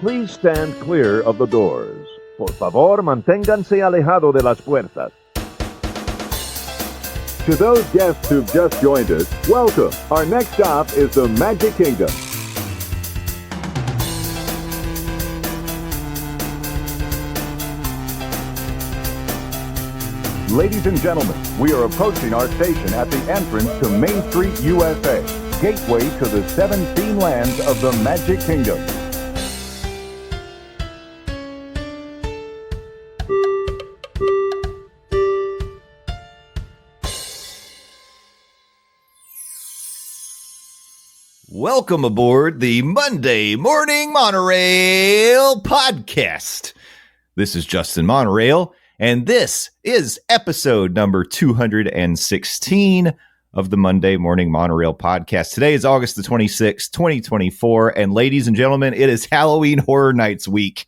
please stand clear of the doors. Por favor, manténganse alejado de las puertas. To those guests who've just joined us, welcome. Our next stop is the Magic Kingdom. Ladies and gentlemen, we are approaching our station at the entrance to Main Street, USA, gateway to the 7 theme lands of the Magic Kingdom. Welcome aboard the Monday Morning Monorail podcast. This is Justin Monorail, and this is episode number 216 of the Monday Morning Monorail podcast. Today is August the 26th, 2024, and ladies and gentlemen, it is Halloween Horror Nights week.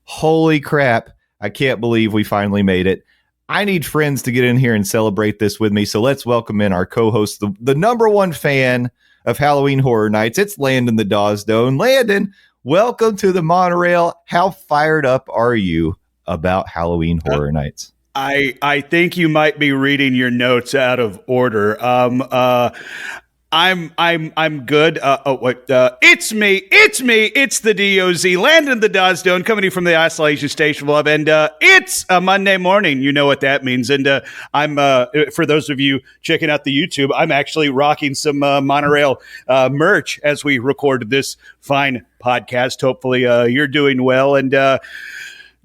Holy crap, I can't believe we finally made it. I need friends to get in here and celebrate this with me, so let's welcome in our co-host, the number one fan of Halloween Horror Nights. It's Landon the Doz Doane. Landon, welcome to the Monorail. How fired up are you about Halloween Horror Nights? I think you might be reading your notes out of order. I'm good. It's me. It's the DOZ, Landon the Doz Doane, coming from the Isolation Station Club, and it's a Monday morning. You know what that means. And I'm for those of you checking out the YouTube, I'm actually rocking some Monorail merch as we record this fine podcast. Hopefully, you're doing well, and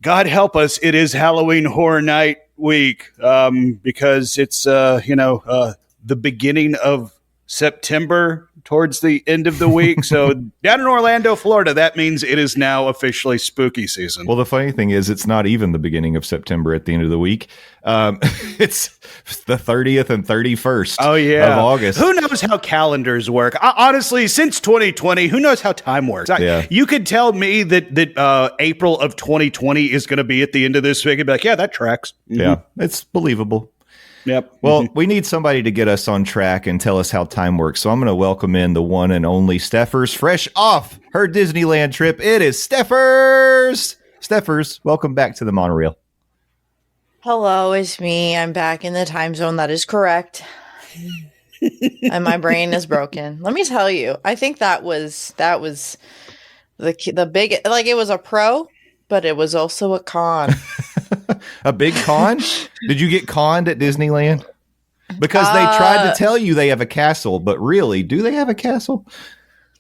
God help us, it is Halloween Horror Night week because it's the beginning of September towards the end of the week. So down in Orlando, Florida, that means it is now officially spooky season. Well, the funny thing is it's not even the beginning of September at the end of the week. It's the 30th and 31st of August. Who knows how calendars work? Honestly, since 2020, who knows how time works? You could tell me that April of 2020 is going to be at the end of this week and be like, yeah, that tracks. Mm-hmm. Yeah, it's believable. Yep. Well, we need somebody to get us on track and tell us how time works. So I'm going to welcome in the one and only Stephers, fresh off her Disneyland trip. It is Stephers. Stephers, welcome back to the Monorail. Hello, it's me. I'm back in the time zone. That is correct. And my brain is broken. Let me tell you, I think that was the big, like, it was a pro, but it was also a con. A big con? Did you get conned at Disneyland? Because they tried to tell you they have a castle, but really, do they have a castle?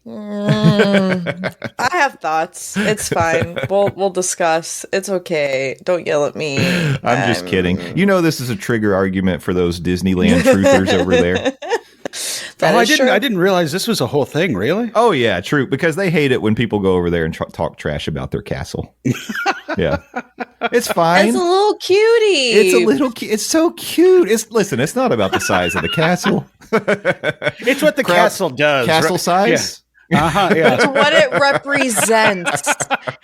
I have thoughts. It's fine. We'll discuss. It's okay. Don't yell at me. I'm just kidding. You know this is a trigger argument for those Disneyland truthers over there. I didn't realize this was a whole thing, really? Oh, yeah, true. Because they hate it when people go over there and talk trash about their castle. Yeah. It's fine. It's a little cutie. It's so cute. Listen, it's not about the size of the castle. It's what the castle does. Castle right? size? Yeah. Yeah. It's what it represents.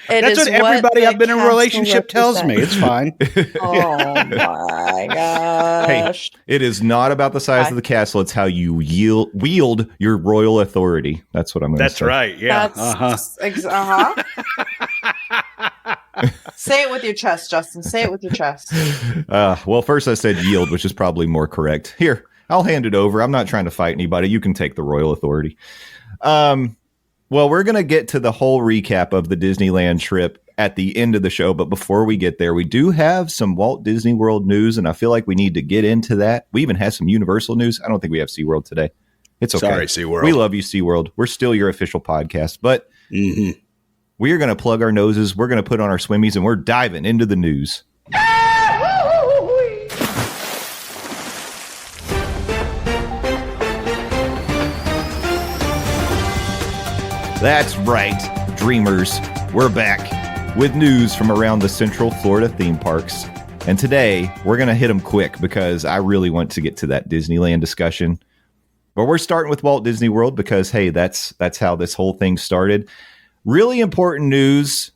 That's what everybody I've been in a relationship tells me. It's fine. Oh my gosh. Hey, it is not about the size of the castle. It's how you wield your royal authority. That's what I'm going to say. That's right. Yeah. Say it with your chest, Justin. Say it with your chest. Well, first I said yield, which is probably more correct. Here, I'll hand it over. I'm not trying to fight anybody. You can take the royal authority. Well, we're going to get to the whole recap of the Disneyland trip at the end of the show. But before we get there, we do have some Walt Disney World news, and I feel like we need to get into that. We even have some Universal news. I don't think we have SeaWorld today. It's okay. Sorry, SeaWorld. We love you, SeaWorld. We're still your official podcast, but we are going to plug our noses. We're going to put on our swimmies, and we're diving into the news. That's right, dreamers. We're back with news from around the Central Florida theme parks. And today, we're going to hit them quick because I really want to get to that Disneyland discussion. But we're starting with Walt Disney World because, hey, that's how this whole thing started. Really important news.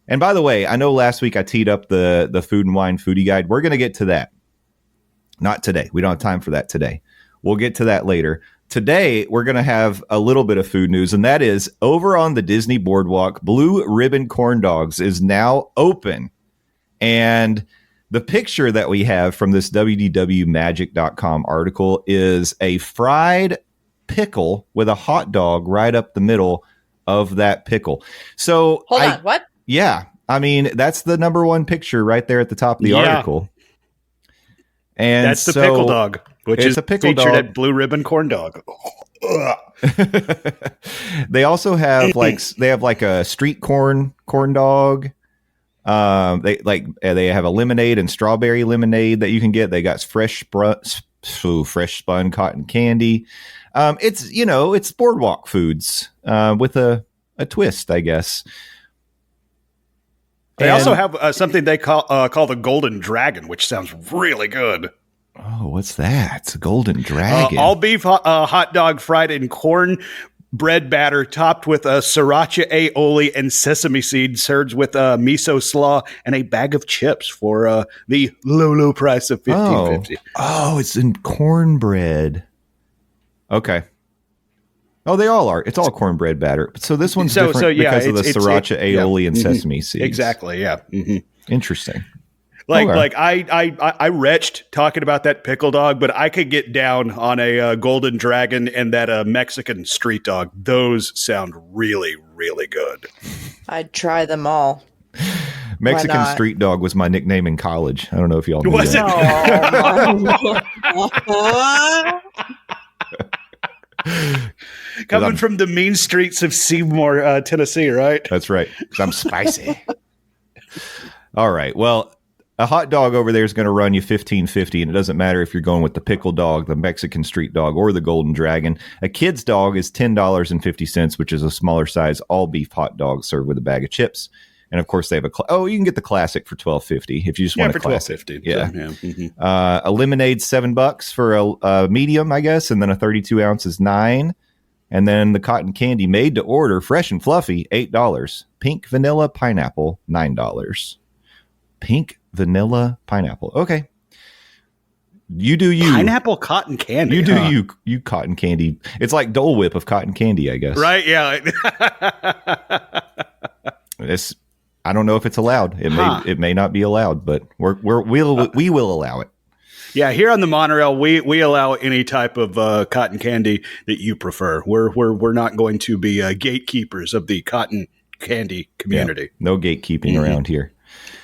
And by the way, I know last week I teed up the Food and Wine Foodie Guide. We're going to get to that. Not today. We don't have time for that today. We'll get to that later. today we're going to have a little bit of food news, and that is over on the Disney Boardwalk, Blue Ribbon Corn Dogs is now open. And the picture that we have from this wdwmagic.com article is a fried pickle with a hot dog right up the middle of that pickle. So Hold on, what? Yeah. I mean, that's the number one picture right there at the top of the article. And that's the pickle dog, which is a pickle featured dog at Blue Ribbon Corn Dog. They also have they have a street corn dog. They have a lemonade and strawberry lemonade that you can get. They got fresh spun cotton candy. It's Boardwalk foods with a twist, I guess. They also have something they call the Golden Dragon, which sounds really good. Oh, what's that? It's a Golden Dragon. All beef hot dog fried in corn bread batter topped with sriracha aioli and sesame seed, served with miso slaw and a bag of chips for the low price of $15.50. Oh, it's in cornbread. Okay. Oh, they all are. It's all cornbread batter. So this one's different because of the sriracha aioli and sesame seeds. Exactly. Yeah. Mm-hmm. Interesting. I retched talking about that pickle dog, but I could get down on a Golden Dragon and that Mexican street dog. Those sound really, really good. I'd try them all. Mexican street dog was my nickname in college. I don't know if y'all knew was that. Coming from the mean streets of Seymour, Tennessee, right? That's right. 'Cause I'm spicy. All right. Well, a hot dog over there is going to run you $15.50, and it doesn't matter if you're going with the pickle dog, the Mexican street dog, or the Golden Dragon. A kid's dog is $10.50, which is a smaller size all beef hot dog served with a bag of chips. And of course, they have you can get the classic for $12.50 if you just want a classic. $12.50. Yeah. Mm-hmm. A lemonade $7 for a medium, I guess, and then a 32 ounce is $9. And then the cotton candy made to order, fresh and fluffy, $8. Pink vanilla pineapple, $9. Pink vanilla pineapple. Okay. You do you. Pineapple cotton candy. You do you cotton candy. It's like Dole Whip of cotton candy, I guess. Right, yeah. I don't know if it's allowed. It may not be allowed, but we will allow it. Yeah, here on the Monorail, we allow any type of cotton candy that you prefer. We're not going to be gatekeepers of the cotton candy community. Yeah, no gatekeeping around here.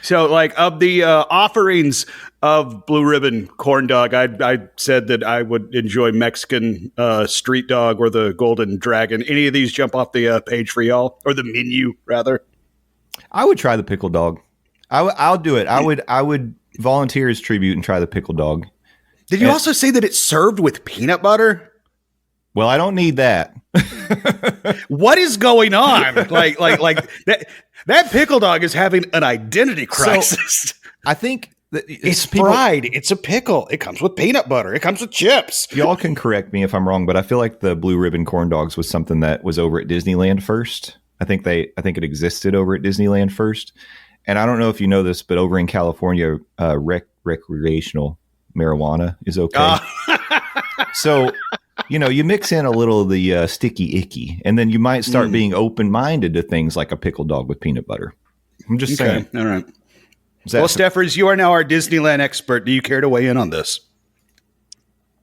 So, of the offerings of Blue Ribbon Corn Dog, I said that I would enjoy Mexican street dog or the Golden Dragon. Any of these jump off the page for y'all, or the menu rather? I would try the pickle dog. I'll do it. I would volunteer as tribute and try the pickle dog. Did you also say that it's served with peanut butter? Well, I don't need that. What is going on? like that pickle dog is having an identity crisis. So, I think that it's fried. It's a pickle. It comes with peanut butter. It comes with chips. Y'all can correct me if I'm wrong, but I feel like the Blue Ribbon Corn Dogs was something that was over at Disneyland first. I think it existed over at Disneyland first. And I don't know if you know this, but over in California, recreational marijuana is okay. So, you mix in a little of the sticky icky, and then you might start being open-minded to things like a pickle dog with peanut butter. I'm just saying. All right. Well, Stephers, you are now our Disneyland expert. Do you care to weigh in on this?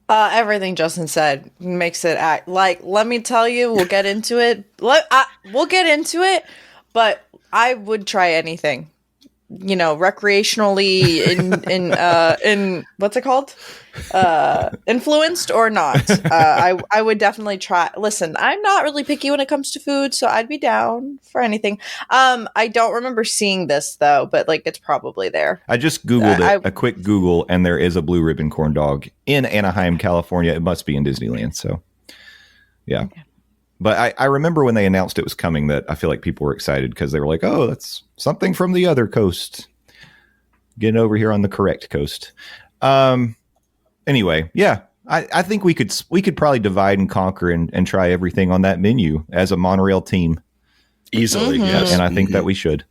Everything Justin said makes it act like, let me tell you, we'll get into it. We'll get into it, but I would try anything, recreationally in what's it called? Influenced or not. I would definitely try. Listen, I'm not really picky when it comes to food, so I'd be down for anything. I don't remember seeing this though, but it's probably there. I just Googled it, a quick Google, and there is a Blue Ribbon Corn Dog in Anaheim, California. It must be in Disneyland. So yeah. Okay. But I remember when they announced it was coming that I feel like people were excited because they were like, oh, that's something from the other coast. Getting over here on the correct coast. Anyway, yeah, I think we could probably divide and conquer and try everything on that menu as a Monorail team. Easily, yes. And I think that we should.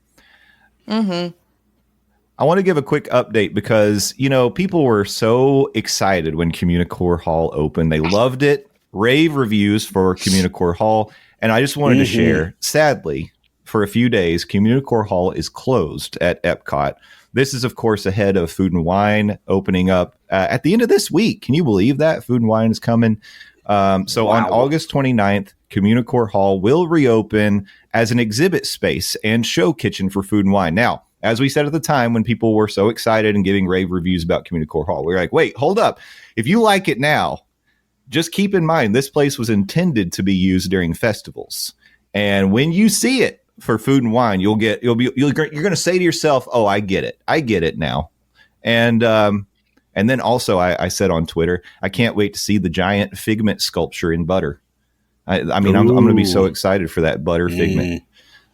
Mm-hmm. I want to give a quick update because, people were so excited when Communicore Hall opened. They loved it. rave reviews for Communicore Hall. And I just wanted to share, sadly, for a few days, Communicore Hall is closed at Epcot. This is, of course, ahead of Food and Wine opening up at the end of this week. Can you believe that? Food and Wine is coming. So on August 29th, Communicore Hall will reopen as an exhibit space and show kitchen for Food and Wine. Now, as we said at the time, when people were so excited and giving rave reviews about Communicore Hall, we were like, wait, hold up. If you like it now, just keep in mind, this place was intended to be used during festivals. And when you see it for Food and Wine, you're going to say to yourself, oh, I get it now. And then also I said on Twitter, I can't wait to see the giant Figment sculpture in butter. I mean, I'm going to be so excited for that butter Figment.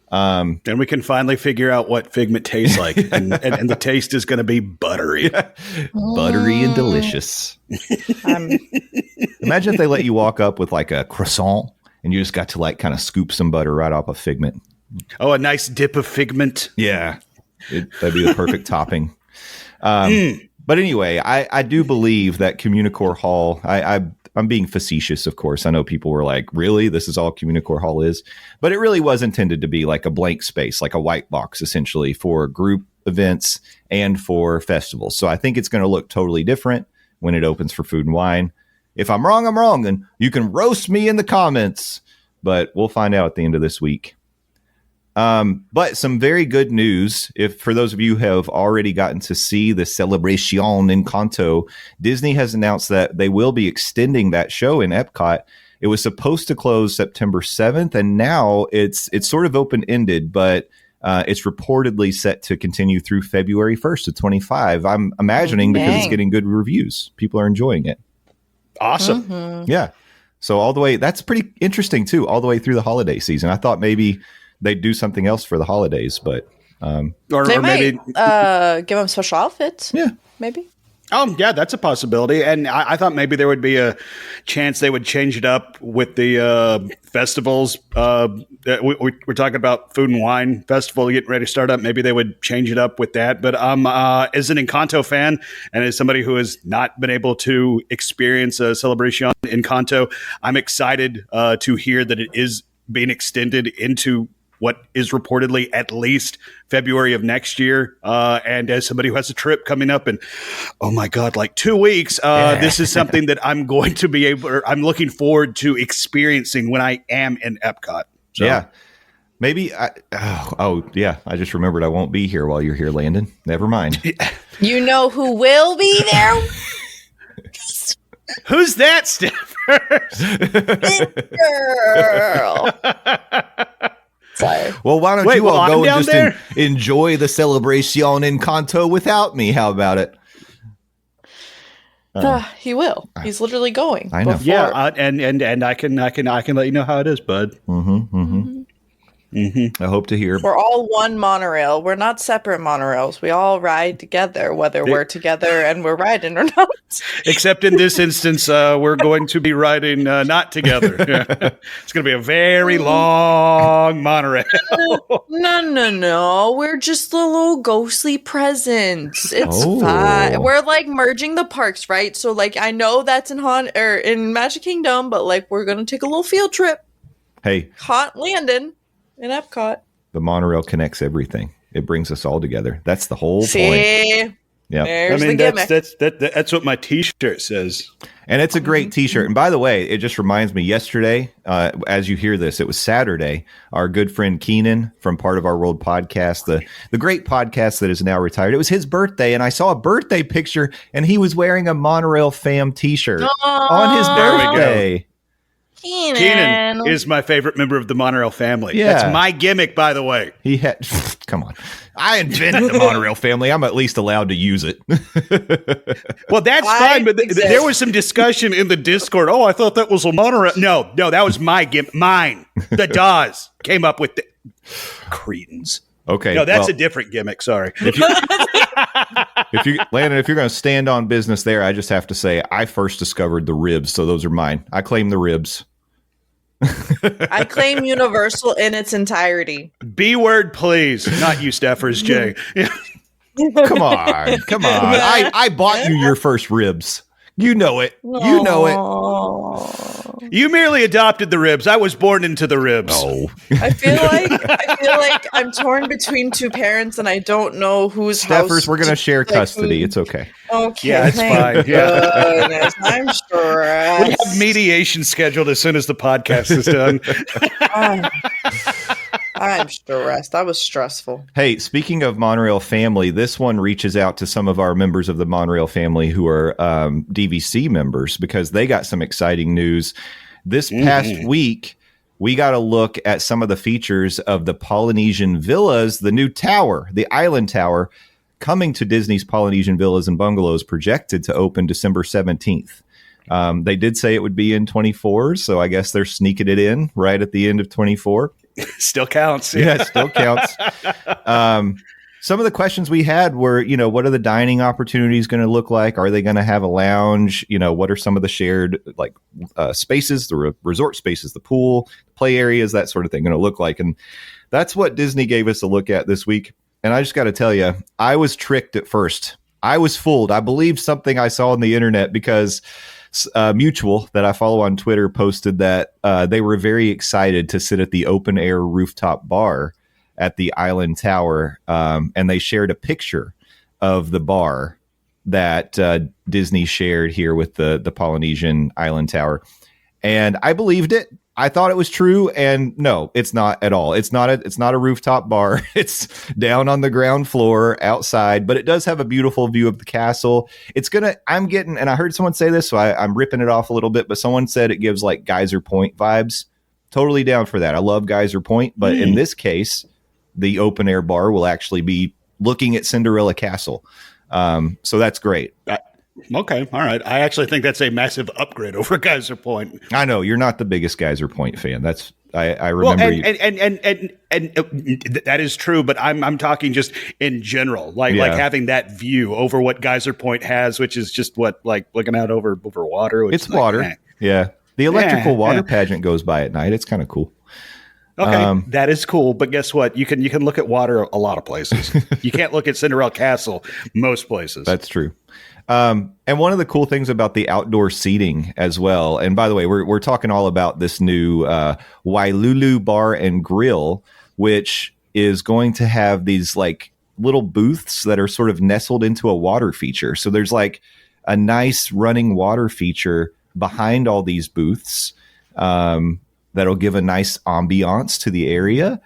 Then we can finally figure out what Figment tastes like. And the taste is going to be buttery. Yeah. Buttery and delicious. Imagine if they let you walk up with like a croissant and you just got to like kind of scoop some butter right off of Figment. Oh, a nice dip of Figment. Yeah. That'd be the perfect topping. But anyway, I do believe that Communicore Hall, I'm being facetious, of course. I know people were like, really? This is all Communicore Hall is? But it really was intended to be like a blank space, like a white box, essentially, for group events and for festivals. So I think it's going to look totally different when it opens for Food and Wine. If I'm wrong, I'm wrong. And you can roast me in the comments. But we'll find out at the end of this week. But some very good news. If for those of you who have already gotten to see the Celebration Encanto, Disney has announced that they will be extending that show in Epcot. It was supposed to close September 7th, and now it's sort of open-ended, but it's reportedly set to continue through February 1st of 25. I'm imagining because it's getting good reviews. People are enjoying it. Awesome. Yeah. So all the way, that's pretty interesting too, all the way through the holiday season. I thought maybe they'd do something else for the holidays, but they might give them special outfits. Yeah, maybe. Oh, yeah, that's a possibility. And I thought maybe there would be a chance they would change it up with the festivals. We're talking about Food and Wine Festival getting ready to start up. Maybe they would change it up with that. But as an Encanto fan and as somebody who has not been able to experience a Celebration Encanto, I'm excited to hear that it is being extended into what is reportedly at least February of next year. And as somebody who has a trip coming up in, oh my God, like 2 weeks, this is something that I'm going to be I'm looking forward to experiencing when I am in Epcot. So. Yeah. Maybe. Yeah. I just remembered I won't be here while you're here, Landon. Never mind. You know who will be there? Who's that, Stephers? Girl. Sorry. Well, why don't you all go and just enjoy the Celebration Encanto without me? How about it? He will. He's literally going. I know. Yeah, and I can let you know how it is, bud. I hope to hear. We're all one monorail. We're not separate monorails. We all ride together, whether we're together and we're riding or not. Except in this instance, we're going to be riding not together. It's going to be a very long monorail. No. We're just the little ghostly presence. It's fine. We're like merging the parks, right? So like I know that's in Magic Kingdom, but like we're going to take a little field trip. Hey. Haunt Landon. In Epcot. The monorail connects everything. It brings us all together. That's the whole point. Yeah. I mean, that's what my T-shirt says. And it's a great T-shirt. And by the way, it just reminds me, yesterday, as you hear this, it was Saturday, our good friend Keenan from Part of Our World podcast, the great podcast that is now retired, it was his birthday, and I saw a birthday picture, and he was wearing a Monorail fam T-shirt on his birthday. There we go. Keenan is my favorite member of the Monorail family. Yeah. That's my gimmick, by the way. He had, come on. I invented the Monorail family. I'm at least allowed to use it. Well, that's fine, but there was some discussion in the Discord. Oh, I thought that was a Monorail. No, that was my gimmick. Mine. The Doz came up with the cretins. Okay. No, that's a different gimmick. Sorry. Landon, if you're going to stand on business there, I just have to say I first discovered the ribs, so those are mine. I claim the ribs. I claim Universal in its entirety. B word, please. Not you, Stephers, Jay. Come on. I bought you your first ribs. You know it. You know it. You merely adopted the ribs. I was born into the ribs. Oh. I feel like I'm torn between two parents, and I don't know whose house. Stephers, we're gonna share custody. It's okay. Okay, Yeah, it's fine. Yeah, I'm sure. We have mediation scheduled as soon as the podcast is done. I'm stressed. That was stressful. Hey, speaking of Monorail family, this one reaches out to some of our members of the Monorail family who are DVC members because they got some exciting news. This past week, we got a look at some of the features of the Polynesian Villas, the new tower, the Island Tower, coming to Disney's Polynesian Villas and Bungalows, projected to open December 17th. They did say it would be in 24, so I guess they're sneaking it in right at the end of 24. Still counts. Yeah, it still counts. Some of the questions we had were, what are the dining opportunities going to look like? Are they going to have a lounge? What are some of the shared spaces, the resort spaces, the pool, play areas, that sort of thing going to look like? And that's what Disney gave us a look at this week. And I just got to tell you, I was tricked at first. I was fooled. I believed something I saw on the internet because Mutual, that I follow on Twitter, posted that they were very excited to sit at the open air rooftop bar at the Island Tower, and they shared a picture of the bar that Disney shared here with the Polynesian Island Tower, and I believed it. I thought it was true, and no, it's not at all. It's not a rooftop bar. It's down on the ground floor outside, but it does have a beautiful view of the castle. And I heard someone say this, so I'm ripping it off a little bit, but someone said it gives like Geyser Point vibes. Totally down for that. I love Geyser Point, but in this case, the open air bar will actually be looking at Cinderella Castle. So that's great. Okay. All right. I actually think that's a massive upgrade over Geyser Point. I know you're not the biggest Geyser Point fan. I remember. And that is true, but I'm talking just in general, like having that view over what Geyser Point has, which is just looking out over water. It's water. Yeah. The electrical water pageant goes by at night. It's kind of cool. Okay, that is cool, but guess what? You can look at water a lot of places. You can't look at Cinderella Castle most places. That's true. And one of the cool things about the outdoor seating as well, and by the way, we're talking all about this new Wailulu Bar and Grill, which is going to have these like little booths that are sort of nestled into a water feature. So there's like a nice running water feature behind all these booths that'll give a nice ambiance to the area.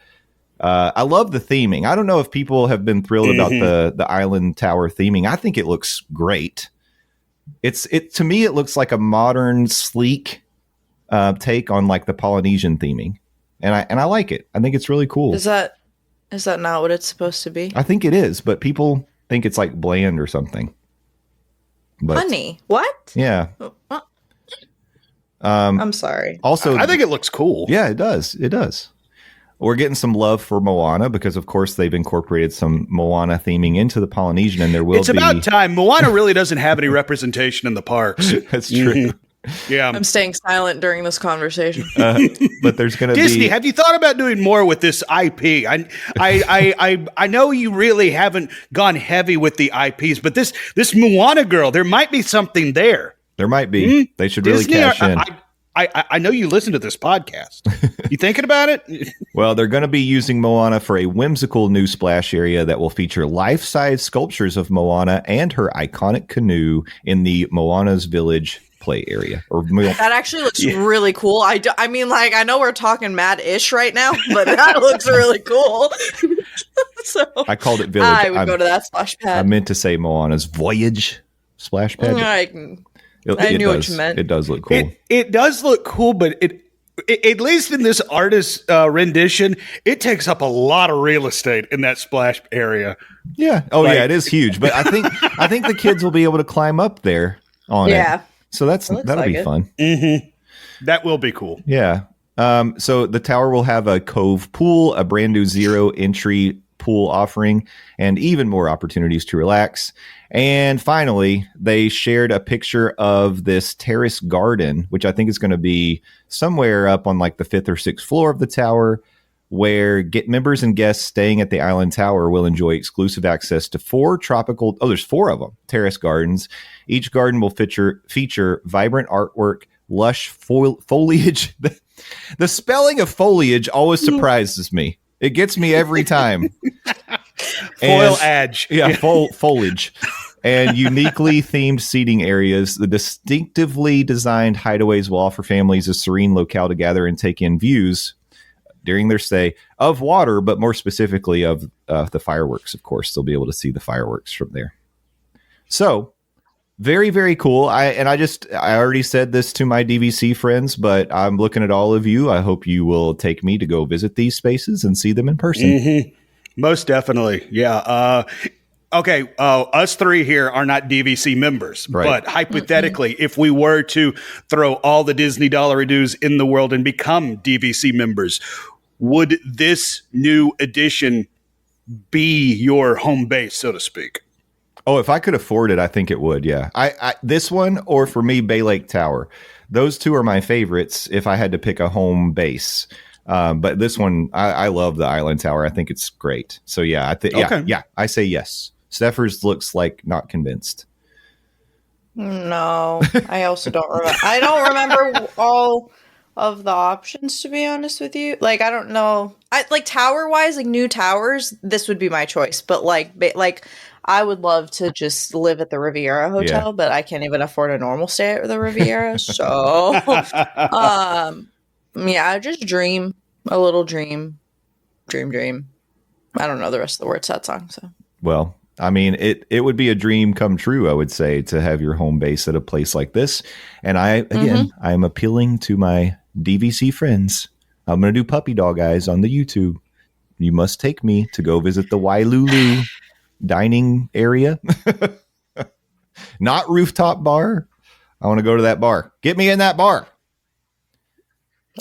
I love the theming. I don't know if people have been thrilled about the Island Tower theming. I think it looks great. To me, it looks like a modern, sleek take on like the Polynesian theming, and I like it. I think it's really cool. Is that not what it's supposed to be? I think it is, but people think it's like bland or something. But, honey, what? Yeah. I'm sorry. Also, I think it looks cool. Yeah, it does. It does. We're getting some love for Moana because, of course, they've incorporated some Moana theming into the Polynesian, and there will be. It's about time. Moana really doesn't have any representation in the parks. That's true. Yeah, I'm staying silent during this conversation. But there's going to be Disney. Have you thought about doing more with this IP? I know you really haven't gone heavy with the IPs, but this Moana girl, there might be something there. There might be. They should Disney, really cash in. I know you listen to this podcast. You thinking about it? Well, they're going to be using Moana for a whimsical new splash area that will feature life-size sculptures of Moana and her iconic canoe in the Moana's Village play area. That actually looks really cool. I mean, like, I know we're talking mad-ish right now, but that looks really cool. So I called it Village. I would go to that splash pad. I meant to say Moana's Voyage splash pad. I knew what you meant. It does look cool. It does look cool, but it at least in this artist rendition, it takes up a lot of real estate in that splash area. Yeah. Oh, yeah. It is huge, but I think the kids will be able to climb up there on it. So that'll be fun. Mm-hmm. That will be cool. Yeah. So the tower will have a cove pool, a brand new 0 entry pool offering, and even more opportunities to relax. And finally, they shared a picture of this terrace garden, which I think is going to be somewhere up on like the 5th or 6th floor of the tower, where members and guests staying at the Island Tower will enjoy exclusive access to there's 4 of them, terrace gardens. Each garden will feature vibrant artwork, lush foliage. The spelling of foliage always surprises me. It gets me every time. Foliage. Yeah, foliage. And uniquely themed seating areas. The distinctively designed hideaways will offer families a serene locale to gather and take in views during their stay of water, but more specifically of the fireworks, of course. They'll be able to see the fireworks from there. So, very, very cool. I already said this to my DVC friends, but I'm looking at all of you. I hope you will take me to go visit these spaces and see them in person. Mm-hmm. Most definitely. Yeah. Okay. Us 3 here are not DVC members, right. But hypothetically, if we were to throw all the Disney dollar-a-doos in the world and become DVC members, would this new edition be your home base, so to speak? Oh, if I could afford it, I think it would. Yeah. I this one, or for me, Bay Lake Tower. Those 2 are my favorites if I had to pick a home base. But this one, I love the Island Tower. I think it's great. So yeah, I say yes. Stephers looks like not convinced. No, I also don't remember. I don't remember all of the options, to be honest with you. Like, I don't know. I like tower wise, like new towers. This would be my choice. But like I would love to just live at the Riviera Hotel, but I can't even afford a normal stay at the Riviera. So, yeah, just dream a little dream. I don't know the rest of the words to that song. So, well, I mean, it would be a dream come true, I would say, to have your home base at a place like this. And I'm appealing to my DVC friends. I'm going to do puppy dog eyes on the YouTube. You must take me to go visit the Wailulu dining area. Not Rooftop bar. I want to go to that bar. Get me in that bar.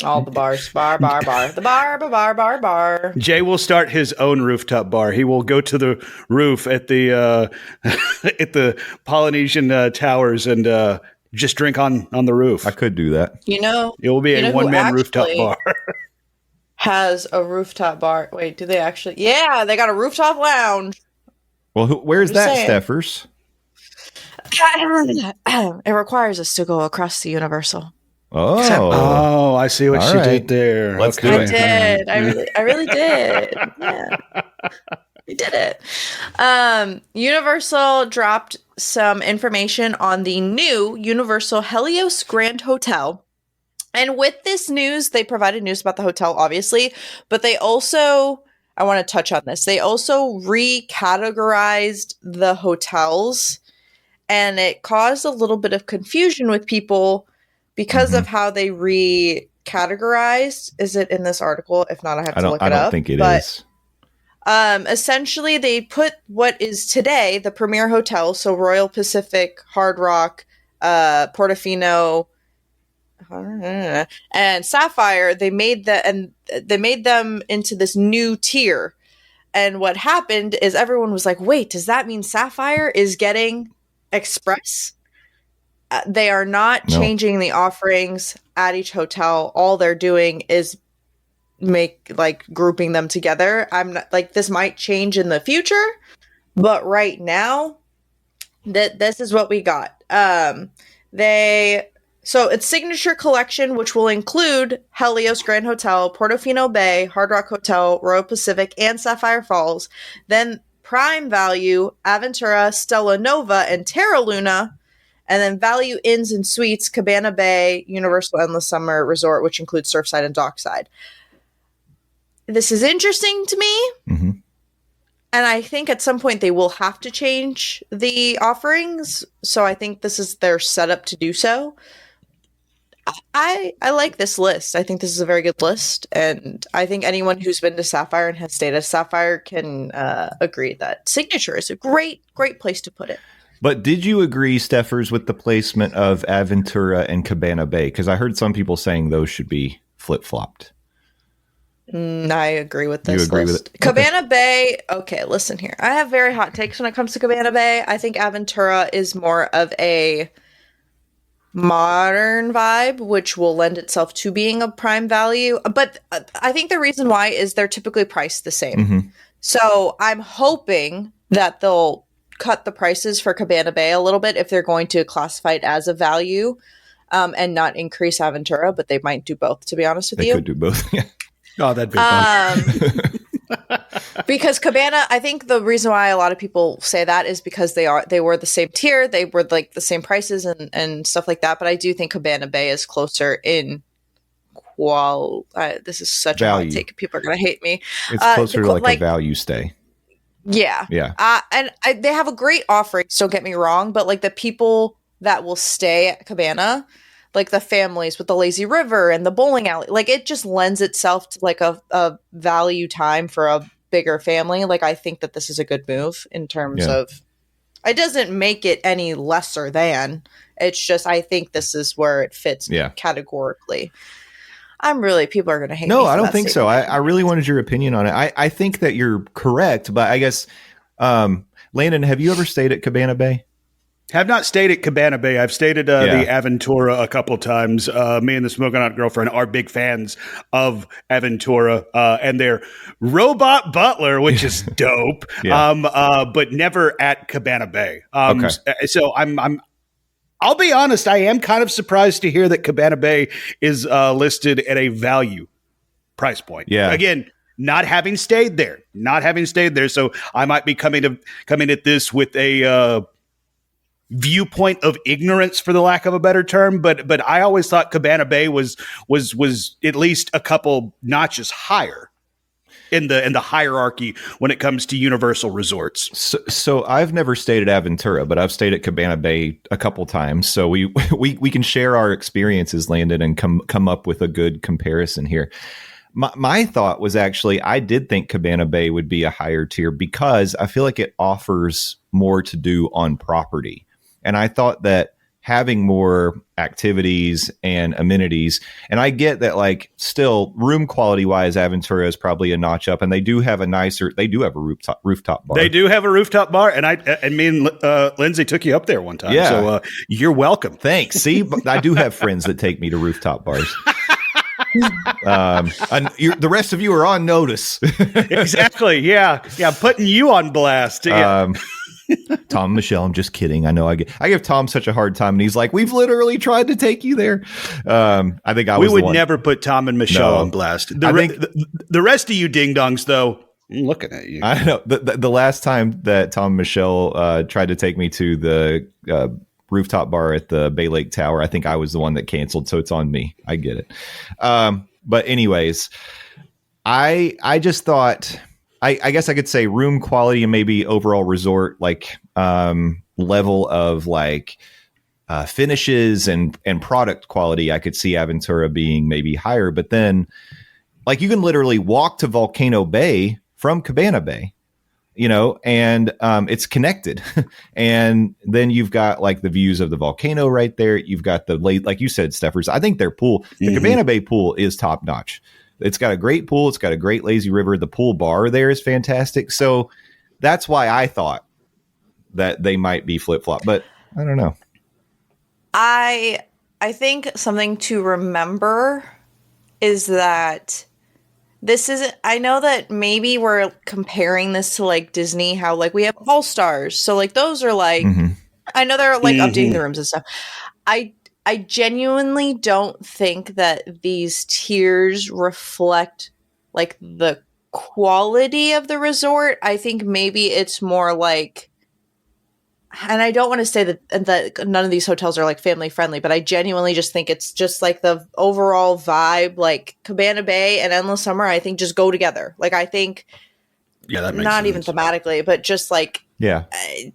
All the bars. Bar. The bar. Jay will start his own rooftop bar. He will go to the roof at the at the Polynesian towers and just drink on the roof. I could do that. You know, it will be a one-man rooftop bar. Has a rooftop bar. Wait, do they actually? Yeah, they got a rooftop lounge. Well, where's that, Stephers? It requires us to go across the Universal. Oh, I see what she did there. Let's do it. I really did. Yeah. We did it. Universal dropped some information on the new Universal Helios Grand Hotel. And with this news, they provided news about the hotel, obviously, but they also, I want to touch on this, they also re-categorized the hotels, and it caused a little bit of confusion with people because of how they re-categorized. Is it in this article? If not, I have to look it up. I don't think it is. Essentially, they put what is today the premier hotel, so Royal Pacific, Hard Rock, Portofino, and Sapphire. They made them into this new tier. And what happened is everyone was like, "Wait, does that mean Sapphire is getting Express?" They are not changing the offerings at each hotel. All they're doing is grouping them together. I'm not this might change in the future, but right now this is what we got. So it's Signature Collection, which will include Helios Grand Hotel, Portofino Bay, Hard Rock Hotel, Royal Pacific, and Sapphire Falls. Then Prime Value, Aventura, Stella Nova, and Terra Luna. And then Value Inns and Suites, Cabana Bay, Universal Endless Summer Resort, which includes Surfside and Dockside. This is interesting to me. Mm-hmm. And I think at some point they will have to change the offerings. So I think this is their setup to do so. I like this list. I think this is a very good list. And I think anyone who's been to Sapphire and has stayed at Sapphire can agree that Signature is a great, great place to put it. But did you agree, Stephers, with the placement of Aventura and Cabana Bay? Because I heard some people saying those should be flip-flopped. I agree with this. You agree list. with it? Cabana Bay. Okay, listen here. I have very hot takes when it comes to Cabana Bay. I think Aventura is more of a modern vibe, which will lend itself to being a prime value. But I think the reason why is they're typically priced the same. Mm-hmm. So I'm hoping that they'll cut the prices for Cabana Bay a little bit if they're going to classify it as a value and not increase Aventura, but they might do both, to be honest with you. They could do both. Oh, that'd be fun. Because Cabana, I think the reason why a lot of people say that is because they were the same tier, they were like the same prices and stuff like that. But I do think Cabana Bay is closer in this is such value. a hot take. People are gonna hate me. It's closer to like a value stay. Yeah. And they have a great offering. Don't get me wrong, but like the people that will stay at Cabana, like the families with the lazy river and the bowling alley, like it just lends itself to like a value time for a bigger family. Like I think that this is a good move in terms of, it doesn't make it any lesser than, it's just, I think this is where it fits categorically. People are going to hate me. No, I don't think so. I really wanted your opinion on it. I think that you're correct, but I guess, Landon, have you ever stayed at Cabana Bay? Have not stayed at Cabana Bay. I've stayed at the Aventura a couple times. Me and the Smoking Hot Girlfriend are big fans of Aventura and their robot butler, which is dope. But never at Cabana Bay. Okay. So I'll be honest. I am kind of surprised to hear that Cabana Bay is listed at a value price point. Yeah. Again, not having stayed there. So I might be coming at this with a viewpoint of ignorance, for the lack of a better term, but I always thought Cabana Bay was at least a couple notches higher in the hierarchy when it comes to Universal resorts. So I've never stayed at Aventura, but I've stayed at Cabana Bay a couple times. So we can share our experiences, Landon, and come up with a good comparison here. My thought was actually, I did think Cabana Bay would be a higher tier because I feel like it offers more to do on property. And I thought that having more activities and amenities, and I get that, like, still room quality wise, Aventura is probably a notch up, and they do have a rooftop bar. They do have a rooftop bar, and me and Lindsay took you up there one time. Yeah. So you're welcome. Thanks. See, I do have friends that take me to rooftop bars. And the rest of you are on notice. Exactly. Yeah. Putting you on blast. Yeah. Tom and Michelle, I'm just kidding. I know I give Tom such a hard time, and he's like, "We've literally tried to take you there." I think we would never put Tom and Michelle on blast. The rest of you ding dongs, though, I'm looking at you. I know the last time that Tom and Michelle tried to take me to the rooftop bar at the Bay Lake Tower, I think I was the one that canceled, so it's on me. I get it. But anyways, I just thought, I guess I could say room quality and maybe overall resort level of finishes and product quality. I could see Aventura being maybe higher, but then you can literally walk to Volcano Bay from Cabana Bay, and it's connected. And then you've got the views of the volcano right there. You've got the lake, like you said, Stephers. I think their pool, the Cabana Bay pool, is top notch. It's got a great pool. It's got a great lazy river. The pool bar there is fantastic. So that's why I thought that they might be flip-flop, but I don't know. I think something to remember is that this isn't, I know that maybe we're comparing this to Disney, how we have All Stars. So those are I know they're updating the rooms and stuff. I genuinely don't think that these tiers reflect the quality of the resort. I think maybe it's more and I don't want to say that none of these hotels are family friendly, but I genuinely just think it's just the overall vibe, Cabana Bay and Endless Summer, I think just go together. I think that makes not sense. even thematically, but just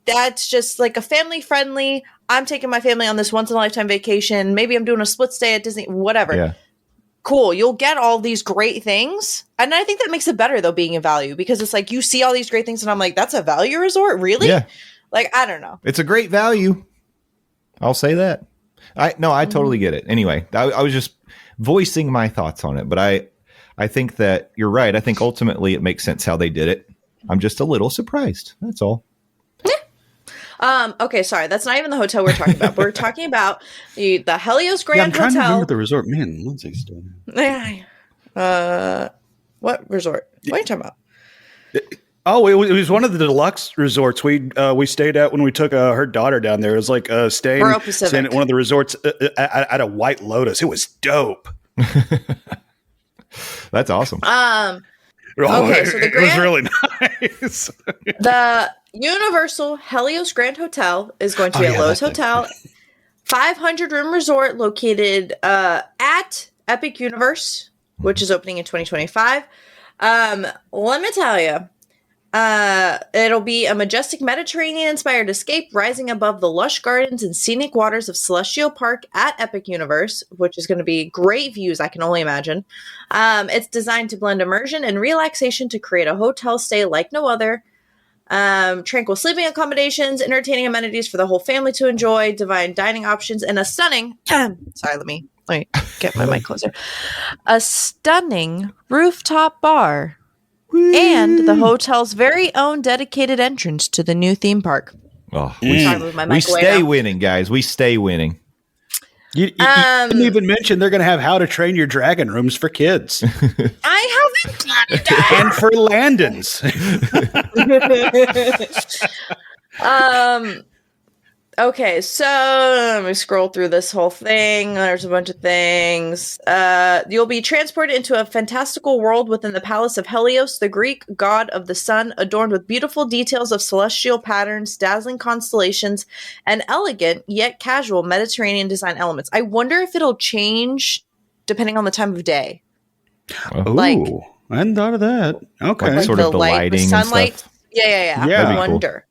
that's just a family friendly. I'm taking my family on this once in a lifetime vacation. Maybe I'm doing a split stay at Disney, whatever. Yeah. Cool. You'll get all these great things. And I think that makes it better though, being a value, because it's you see all these great things and I'm that's a value resort. Really? Yeah. I don't know. It's a great value. I'll say that. I totally get it. Anyway, I was just voicing my thoughts on it, but I think that you're right. I think ultimately it makes sense how they did it. I'm just a little surprised. That's all. Okay, sorry, that's not even the hotel we're talking about. We're talking about the Helios Grand I'm trying to Hotel. remember the resort. Man, Lindsay's doing What resort? What are you talking about? Oh, it was one of the deluxe resorts we stayed at when we took her daughter down there. It was like staying at one of the resorts at a White Lotus. It was dope. That's awesome. Okay, so it was really nice. The Universal Helios Grand Hotel is going to be a Lowe's Hotel, 500-room resort located at Epic Universe, which is opening in 2025. Let me tell you, it'll be a majestic Mediterranean-inspired escape rising above the lush gardens and scenic waters of Celestial Park at Epic Universe, which is going to be great views, I can only imagine. It's designed to blend immersion and relaxation to create a hotel stay like no other. Tranquil sleeping accommodations, entertaining amenities for the whole family to enjoy, divine dining options, and a stunning... sorry, let me get my mic closer. A stunning rooftop bar. And the hotel's very own dedicated entrance to the new theme park. Oh, we stay winning, guys. We stay winning. You didn't even mention they're going to have How to Train Your Dragon rooms for kids. I haven't done that. And for Landons. Okay, so let me scroll through this whole thing. There's a bunch of things. You'll be transported into a fantastical world within the palace of Helios, the Greek god of the sun, adorned with beautiful details of celestial patterns, dazzling constellations, and elegant yet casual Mediterranean design elements. I wonder if it'll change depending on the time of day. Oh, I hadn't thought of that. Okay. Like sort of the lighting, the sunlight. And stuff. Yeah. I wonder.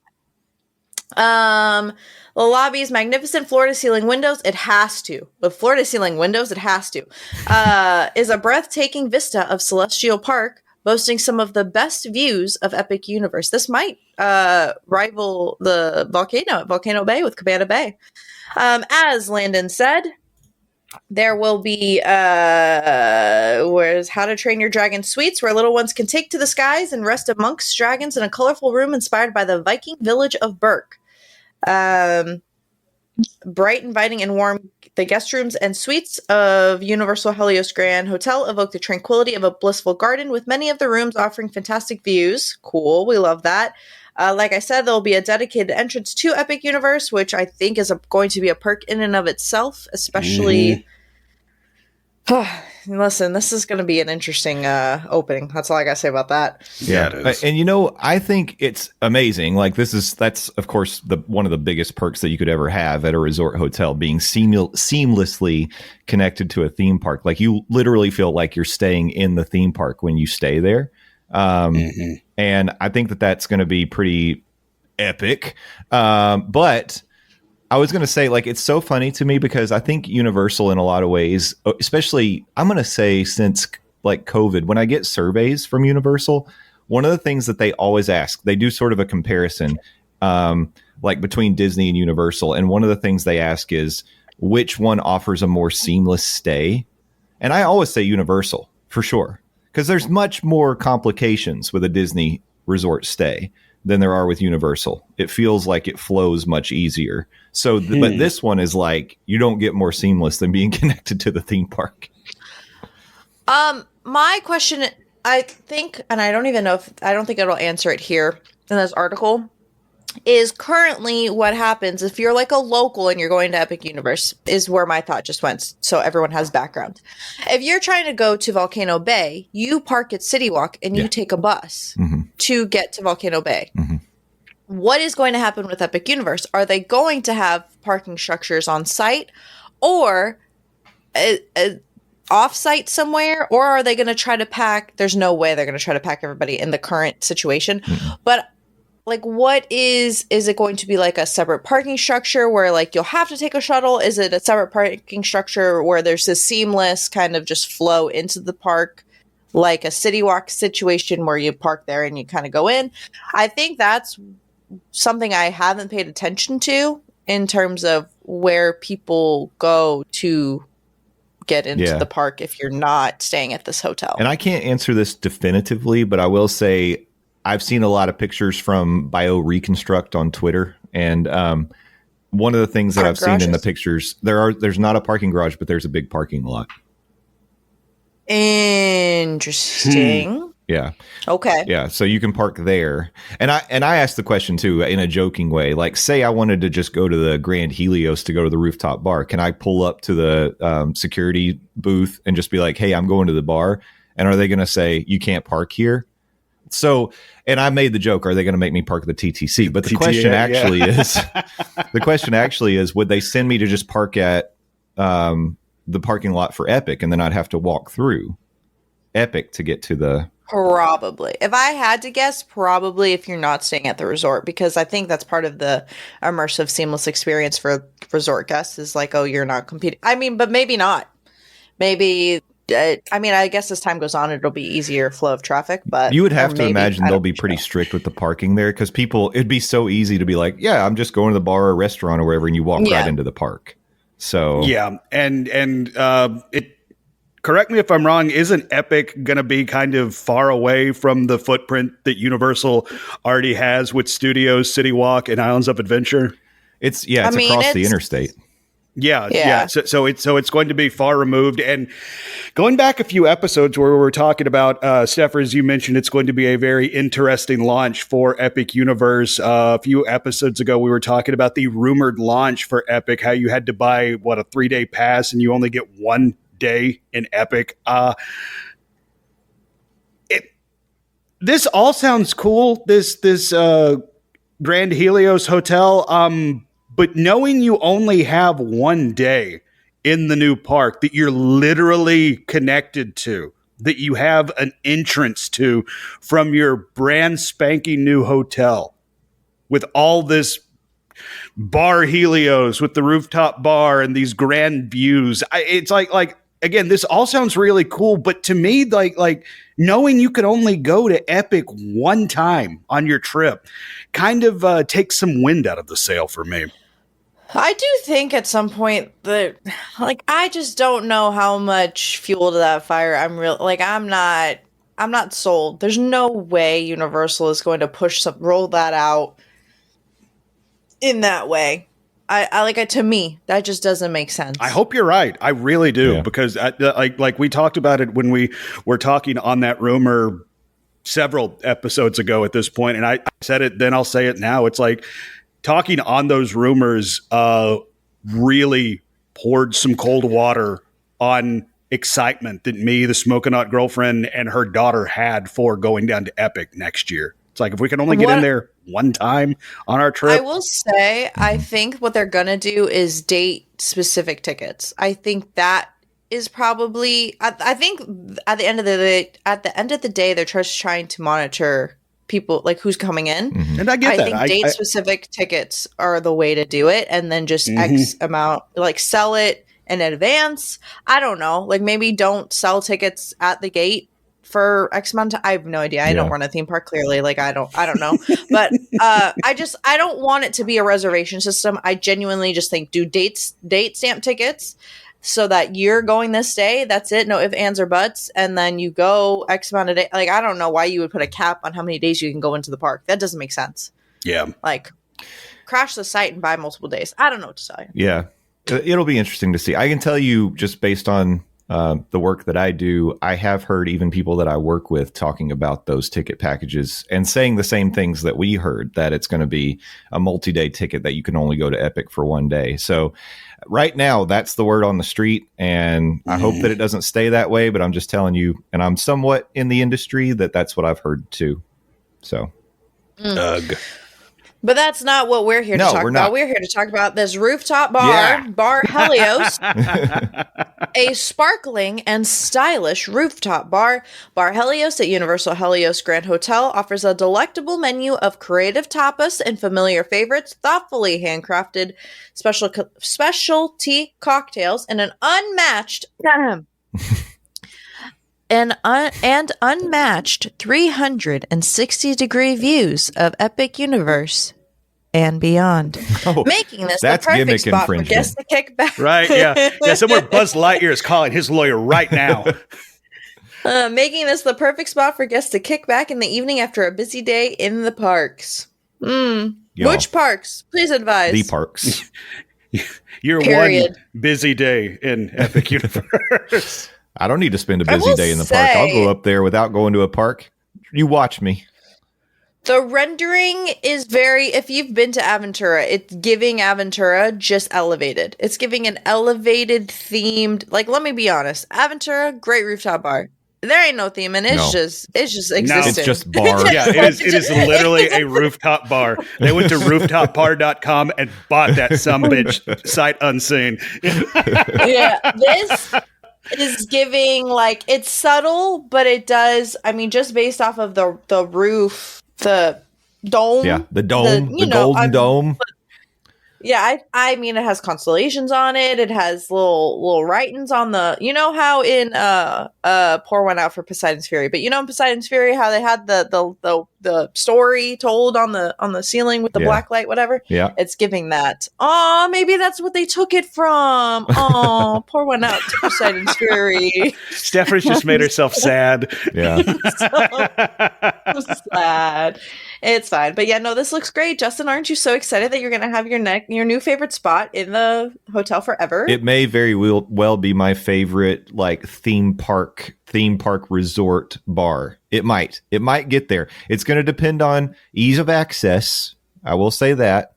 Cool. The lobby's magnificent floor-to-ceiling windows, it has to. With floor-to-ceiling windows, it has to. Is a breathtaking vista of Celestial Park, boasting some of the best views of Epic Universe. This might rival the volcano at Volcano Bay with Cabana Bay. As Landon said, there will be where's How to Train Your Dragon suites, where little ones can take to the skies and rest amongst dragons in a colorful room inspired by the Viking village of Berk. Bright, inviting, and warm, the guest rooms and suites of Universal Helios Grand Hotel evoke the tranquility of a blissful garden, with many of the rooms offering fantastic views. Cool, we love that. Like I said, there will be a dedicated entrance to Epic Universe, which I think is going to be a perk in and of itself, especially... Listen, this is going to be an interesting opening. That's all I got to say about that. Yeah, it is. And I think it's amazing. Like that's of course one of the biggest perks that you could ever have at a resort hotel, being seamlessly connected to a theme park. Like you literally feel like you're staying in the theme park when you stay there. And I think that that's going to be pretty epic. But I was going to say, like, it's so funny to me because I think Universal in a lot of ways, especially I'm going to say since like COVID, when I get surveys from Universal, one of the things that they always ask, they do sort of a comparison like between Disney and Universal. And one of the things they ask is which one offers a more seamless stay. And I always say Universal for sure, because there's much more complications with a Disney resort stay than there are with Universal. It feels like it flows much easier. So, but this one is like, you don't get more seamless than being connected to the theme park. My question, I think, and I don't think it'll answer it here in this article, is currently what happens if you're like a local and you're going to Epic Universe, is where my thought just went. So everyone has background. If you're trying to go to Volcano Bay, you park at City Walk and you take a bus to get to Volcano Bay. What is going to happen with Epic Universe? Are they going to have parking structures on site or off-site somewhere? Or are they going to try to pack? There's no way they're going to try to pack everybody in the current situation. But like, what is it going to be like a separate parking structure where like you'll have to take a shuttle? Is it a separate parking structure where there's this seamless kind of just flow into the park, like a City Walk situation where you park there and you kind of go in? I think that's something I haven't paid attention to in terms of where people go to get into the park if you're not staying at this hotel. And I can't answer this definitively, but I will say I've seen a lot of pictures from Bio Reconstruct on Twitter And one of the things that I've seen in the Garages? pictures, there's not a parking garage, but there's a big parking lot. Interesting. Yeah. Okay. Yeah. So you can park there. And I asked the question too, in a joking way, like, say I wanted to just go to the Grand Helios to go to the rooftop bar. Can I pull up to the security booth and just be like, hey, I'm going to the bar? And are they going to say you can't park here? So, and I made the joke, are they going to make me park the TTC? But the question actually is, would they send me to just park at the parking lot for Epic, and then I'd have to walk through Epic to get to the... Probably. If I had to guess, probably if you're not staying at the resort, because I think that's part of the immersive, seamless experience for resort guests is like, oh, you're not competing. I mean, but maybe not. Maybe... I guess as time goes on, it'll be easier flow of traffic, but you would have to imagine they'll be pretty strict with the parking there, because it'd be so easy to be like, yeah, I'm just going to the bar or restaurant or wherever, and you walk right into the park. So yeah, and it. Correct me if I'm wrong. Isn't Epic going to be kind of far away from the footprint that Universal already has with Studios, City Walk, and Islands of Adventure? It's across the interstate. Yeah. So it's going to be far removed. And going back a few episodes where we were talking about Stephers, you mentioned it's going to be a very interesting launch for Epic Universe. A few episodes ago, we were talking about the rumored launch for Epic, how you had to buy a 3-day pass and you only get 1 day in Epic. This all sounds cool. This Grand Helios Hotel. But knowing you only have 1 day in the new park that you're literally connected to, that you have an entrance to from your brand spanking new hotel with all this bar Helios with the rooftop bar and these grand views. It's like again, this all sounds really cool, but to me, like knowing you could only go to Epic 1 time on your trip kind of takes some wind out of the sail for me. I do think at some point that, like, I just don't know how much fuel to that fire. I'm not sold. There's no way Universal is going to roll that out in that way. To me, that just doesn't make sense. I hope you're right. I really do, because like we talked about it when we were talking on that rumor several episodes ago at this point, and I said it then, I'll say it now. It's like, talking on those rumors really poured some cold water on excitement that me, the Smoking Hot girlfriend, and her daughter had for going down to Epic next year. It's like, if we can only get in there 1 time on our trip. I will say, I think what they're going to do is date specific tickets. I think that is probably, I think at the end of the day, they're just trying to monitor people, like who's coming in. Mm-hmm. And I get that. I think date specific tickets are the way to do it, and then just X amount, like sell it in advance. I don't know, like maybe don't sell tickets at the gate for X amount of time. I have no idea. I don't run a theme park, clearly. Like I don't know. But I don't want it to be a reservation system. I genuinely just think date stamp tickets, so that you're going this day, that's it, no ifs, ands, or buts, and then you go X amount of days. Like, I don't know why you would put a cap on how many days you can go into the park. That doesn't make sense. Yeah. Like, crash the site and buy multiple days. I don't know what to tell you. Yeah. It'll be interesting to see. I can tell you, just based on the work that I do, I have heard even people that I work with talking about those ticket packages and saying the same things that we heard, that it's going to be a multi-day ticket that you can only go to Epic for 1 day. So right now, that's the word on the street, and I hope that it doesn't stay that way, but I'm just telling you, and I'm somewhat in the industry, that's what I've heard too. So. Ugh. But that's not what we're here to talk about. We're here to talk about this rooftop bar, Bar Helios, a sparkling and stylish rooftop bar. Bar Helios at Universal Helios Grand Hotel offers a delectable menu of creative tapas and familiar favorites, thoughtfully handcrafted specialty cocktails, and an unmatched and unmatched 360-degree views of Epic Universe and beyond, making this the perfect spot for guests to kick back. Right, yeah. Somewhere Buzz Lightyear is calling his lawyer right now. Making this the perfect spot for guests to kick back in the evening after a busy day in the parks. Yeah, y'all. Which parks? Please advise. The parks. Your Period. one busy day in Epic Universe. I don't need to spend a I busy will day in the park. I'll say- go up there without going to a park. You watch me. The rendering is very, if you've been to Aventura, it's giving Aventura just elevated. It's giving an elevated themed, like, let me be honest. Aventura, great rooftop bar. There ain't no theme, and it's No. just existing. It's just bar. Yeah, it is literally a rooftop bar. They went to rooftopbar.com and bought that sumbitch sight unseen. Yeah, this is giving, like, it's subtle, but it does, I mean, just based off of the roof, the dome. Yeah, the dome, the golden dome. Yeah, I mean, it has constellations on it. It has little writings on the, you know how in pour one out for Poseidon's Fury, but you know in Poseidon's Fury how they had the story told on the ceiling with the black light, whatever. Yeah, it's giving that. Oh, maybe that's what they took it from. Oh, pour one out to Poseidon's Fury. Stephers just made herself sad. Yeah, so sad. It's fine. But yeah, no, this looks great. Justin, aren't you so excited that you're going to have your new favorite spot in the hotel forever? it may very well be my favorite, like, theme park resort bar. It might get there. It's going to depend on ease of access. I will say that,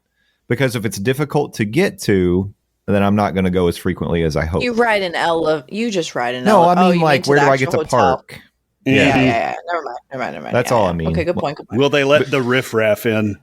because if it's difficult to get to, then I'm not going to go as frequently as I hope. You ride an you just ride an No, I mean, you like, to where the do I get to actual hotel. park? Yeah. Never mind. That's Yeah, all yeah. I mean. Okay, good point. Will they let the riffraff in?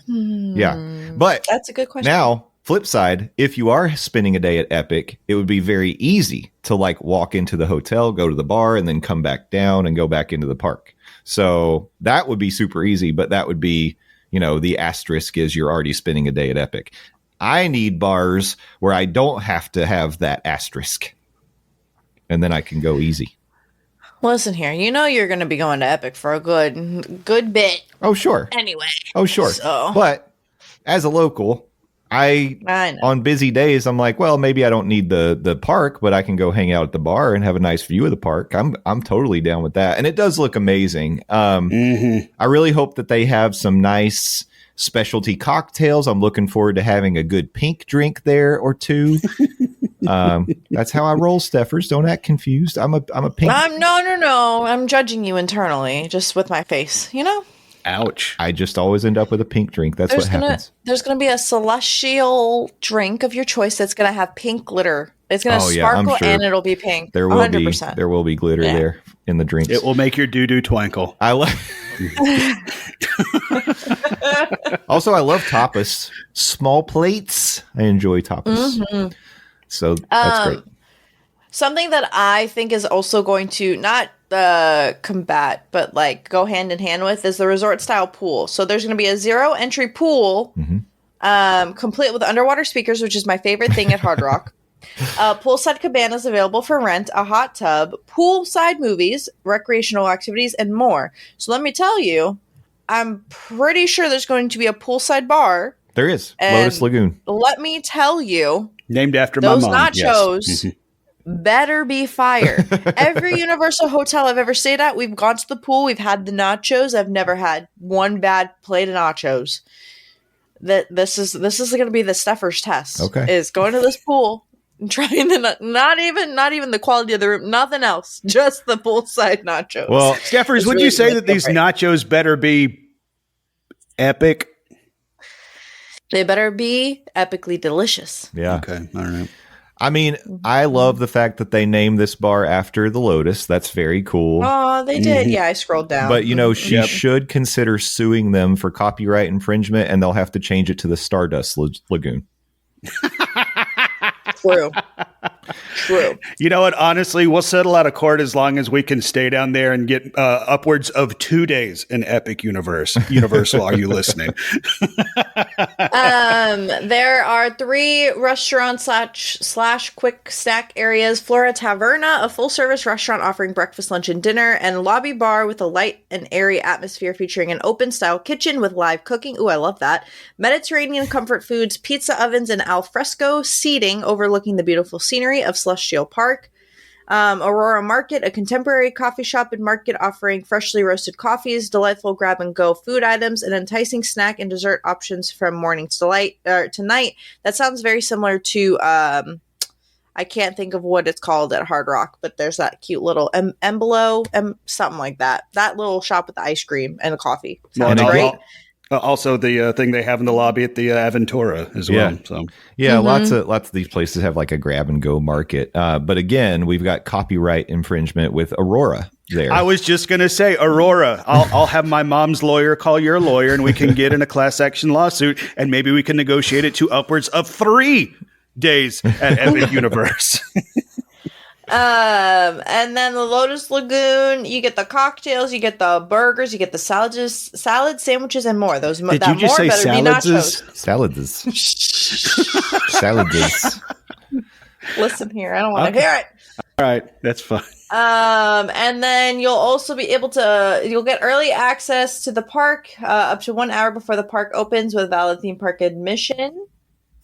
Yeah, but That's a good question. now, flip side, if you are spending a day at Epic, it would be very easy to, like, walk into the hotel, go to the bar, and then come back down and go back into the park. So that would be super easy, but that would be, the asterisk is you're already spending a day at Epic. I need bars where I don't have to have that asterisk, and then I can go easy. Listen here, you're going to be going to Epic for a good bit. Oh, sure. Anyway. Oh, sure. So. But as a local, I know. on busy days, I'm like, well, maybe I don't need the park, but I can go hang out at the bar and have a nice view of the park. I'm totally down with that. And it does look amazing. I really hope that they have some nice specialty cocktails. I'm looking forward to having a good pink drink there or two. That's how I roll, Stephers. Don't act confused. I'm a pink. No. I'm judging you internally, just with my face. Ouch. I just always end up with a pink drink. That's what happens. There's gonna be a celestial drink of your choice that's gonna have pink glitter. It's gonna sparkle sure. and it'll be pink. There will 100%. be glitter there in the drinks. It will make your doo-doo twinkle. I love. Also, I love tapas. Small plates. I enjoy tapas. Mm-hmm. So that's great. Something that I think is also going to not combat, but like go hand in hand with is the resort style pool. So there's going to be a 0 entry pool, complete with underwater speakers, which is my favorite thing at Hard Rock. Poolside cabanas available for rent, a hot tub, poolside movies, recreational activities, and more. So let me tell you, I'm pretty sure there's going to be a poolside bar. There is. And Lotus Lagoon. Let me tell you, Named after my those mom. nachos Yes. better be fire. Every Universal hotel I've ever stayed at, we've gone to the pool, we've had the nachos. I've never had one bad plate of nachos. This is going to be the Stephers test. Okay. Is going to this pool and trying the not even the quality of the room, nothing else, just the poolside nachos. Well, Stephers, It's would really you say gonna that go these great. nachos better be epic? They better be epically delicious. yeah. Okay, all right. I mean, I love the fact that they named this bar after the Lotus. That's very cool. Oh, they did. Yeah, I scrolled down. But, she should consider suing them for copyright infringement, and they'll have to change it to the Stardust Lagoon. True. You know what? Honestly, we'll settle out of court as long as we can stay down there and get upwards of 2 days in Epic Universal, are you listening? There are 3 restaurants slash quick snack areas. Flora Taverna, a full service restaurant offering breakfast, lunch, and dinner, and lobby bar with a light and airy atmosphere featuring an open style kitchen with live cooking. Ooh, I love that. Mediterranean comfort foods, pizza ovens, and al fresco seating overlooking the beautiful scenery of Celestial Park. Aurora Market, a contemporary coffee shop and market offering freshly roasted coffees, delightful grab-and-go food items, and enticing snack and dessert options from morning to night. That sounds very similar to, I can't think of what it's called at Hard Rock, but there's that cute little something like that. That little shop with the ice cream and the coffee. Sounds great. Also, the thing they have in the lobby at the Aventura as well. So lots of these places have like a grab and go market. But again, we've got copyright infringement with Aurora there. I was just going to say, Aurora, I'll have my mom's lawyer call your lawyer, and we can get in a class action lawsuit, and maybe we can negotiate it to upwards of 3 days at Epic Universe. And then the Lotus Lagoon, you get the cocktails, you get the burgers, you get the salads, sandwiches, and more. Did you just say salads? Salads. Salads. Listen here, I don't want to hear it. All right, that's fine. And then you'll also be able you'll get early access to the park up to 1 hour before the park opens with valid theme park admission.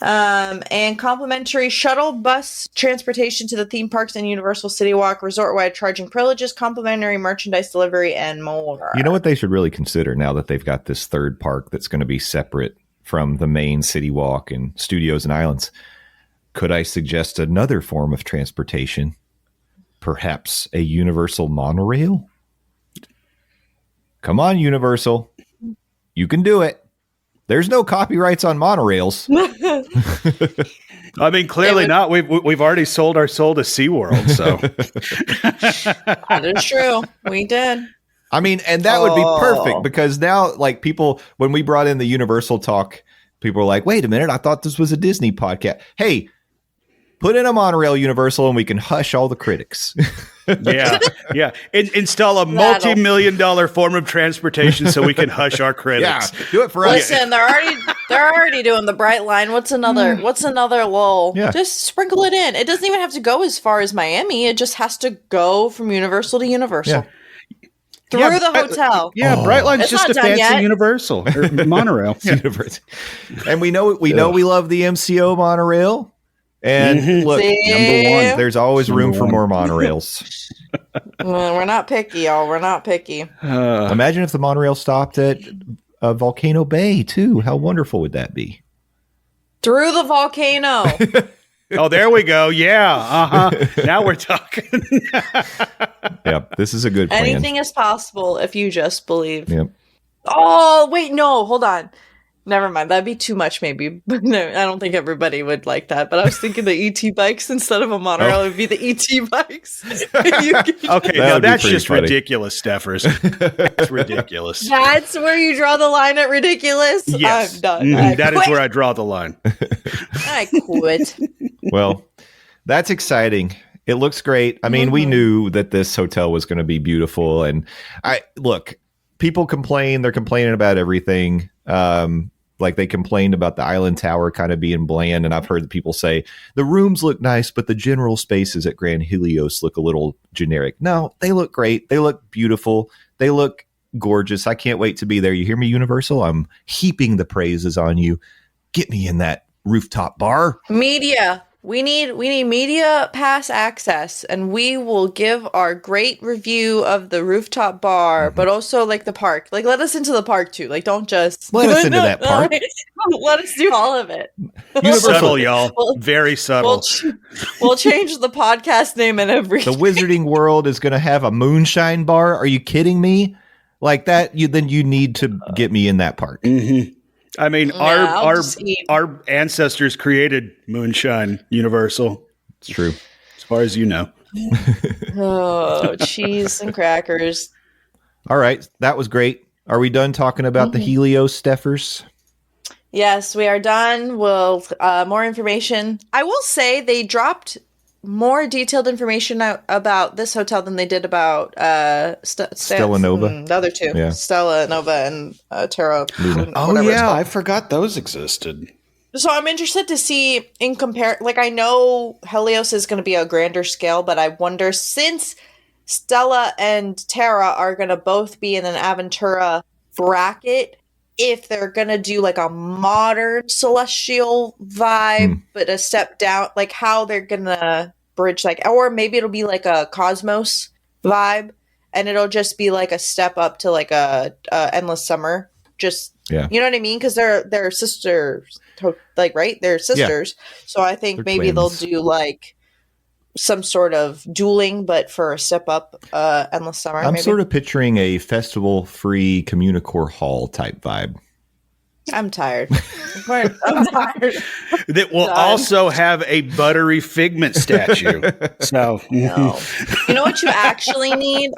And complimentary shuttle bus transportation to the theme parks and Universal City Walk, resort-wide charging privileges, complimentary merchandise delivery, and more. You know what they should really consider now that they've got this third park that's going to be separate from the main City Walk and Studios and Islands? Could I suggest another form of transportation? Perhaps a Universal monorail? Come on, Universal. You can do it. There's no copyrights on monorails. I mean, clearly not. We've already sold our soul to SeaWorld, so. That is true. We did. I mean, and that would be perfect because now, like, people, when we brought in the Universal talk, people were like, wait a minute, I thought this was a Disney podcast. Hey, put in a monorail Universal and we can hush all the critics. Yeah. Install a multi-million-dollar form of transportation so we can hush our critics. Yeah, do it for us. Listen, they're already doing the Bright Line. What's another lull? Yeah. Just sprinkle it in. It doesn't even have to go as far as Miami. It just has to go from Universal to Universal. Yeah. Through the hotel. Brightline's It's just not a done fancy yet. Universal or monorail. Universal. And we know we love the MCO monorail. And look, number one, there's always room for more monorails. We're not picky, y'all. We're not picky. Imagine if the monorail stopped at Volcano Bay, too. How wonderful would that be? Through the volcano. Oh, there we go. Yeah. Now we're talking. Yep. This is a good plan. Anything is possible if you just believe. Yep. Oh, wait, no. Hold on. Never mind. That'd be too much, maybe. But no, I don't think everybody would like that. But I was thinking the ET bikes instead of a monorail. It would be the ET bikes. Okay, now that's just funny. Ridiculous, Stephers. That's ridiculous. That's where you draw the line at ridiculous? Yes. I'm done. That is where I draw the line. I quit. Well, that's exciting. It looks great. I mean, we knew that this hotel was going to be beautiful. And people complain. They're complaining about everything. Like they complained about the island tower kind of being bland. And I've heard people say the rooms look nice, but the general spaces at Grand Helios look a little generic. No, they look great. They look beautiful. They look gorgeous. I can't wait to be there. You hear me, Universal? I'm heaping the praises on you. Get me in that rooftop bar. Media. We need media pass access, and we will give our great review of the rooftop bar, but also like the park. Like, let us into the park too. Like, don't just let us into that park. Let us do all of it. Subtle, y'all. Very subtle. We'll change the podcast name and everything. The Wizarding World is going to have a moonshine bar. Are you kidding me? Like that? Then you need to get me in that park. Mm-hmm. I mean, our ancestors created Moonshine Universal. It's true. As far as you know. Oh, cheese and crackers. All right. That was great. Are we done talking about the Helios Stephers? Yes, we are done. We'll more information. I will say they dropped more detailed information about this hotel than they did about Stella Nova. The other two. Yeah. Stella Nova and Terra. Oh, yeah. I forgot those existed. So I'm interested to see in compare. Like, I know Helios is going to be a grander scale, but I wonder, since Stella and Terra are going to both be in an Aventura bracket, if they're going to do like a modern celestial vibe, but a step down, like how they're going to bridge, like, or maybe it'll be like a Cosmos vibe, and it'll just be like a step up to like a Endless Summer. Just, you know what I mean? Because they're sisters, like, right? They're sisters. Yeah. So I think maybe twins. They'll do like some sort of dueling, but for a step up, Endless Summer. I'm sort of picturing a festival-free Communicore Hall type vibe. I'm tired. I'm tired. That will also have a buttery Figment statue. So, no. You know what you actually need?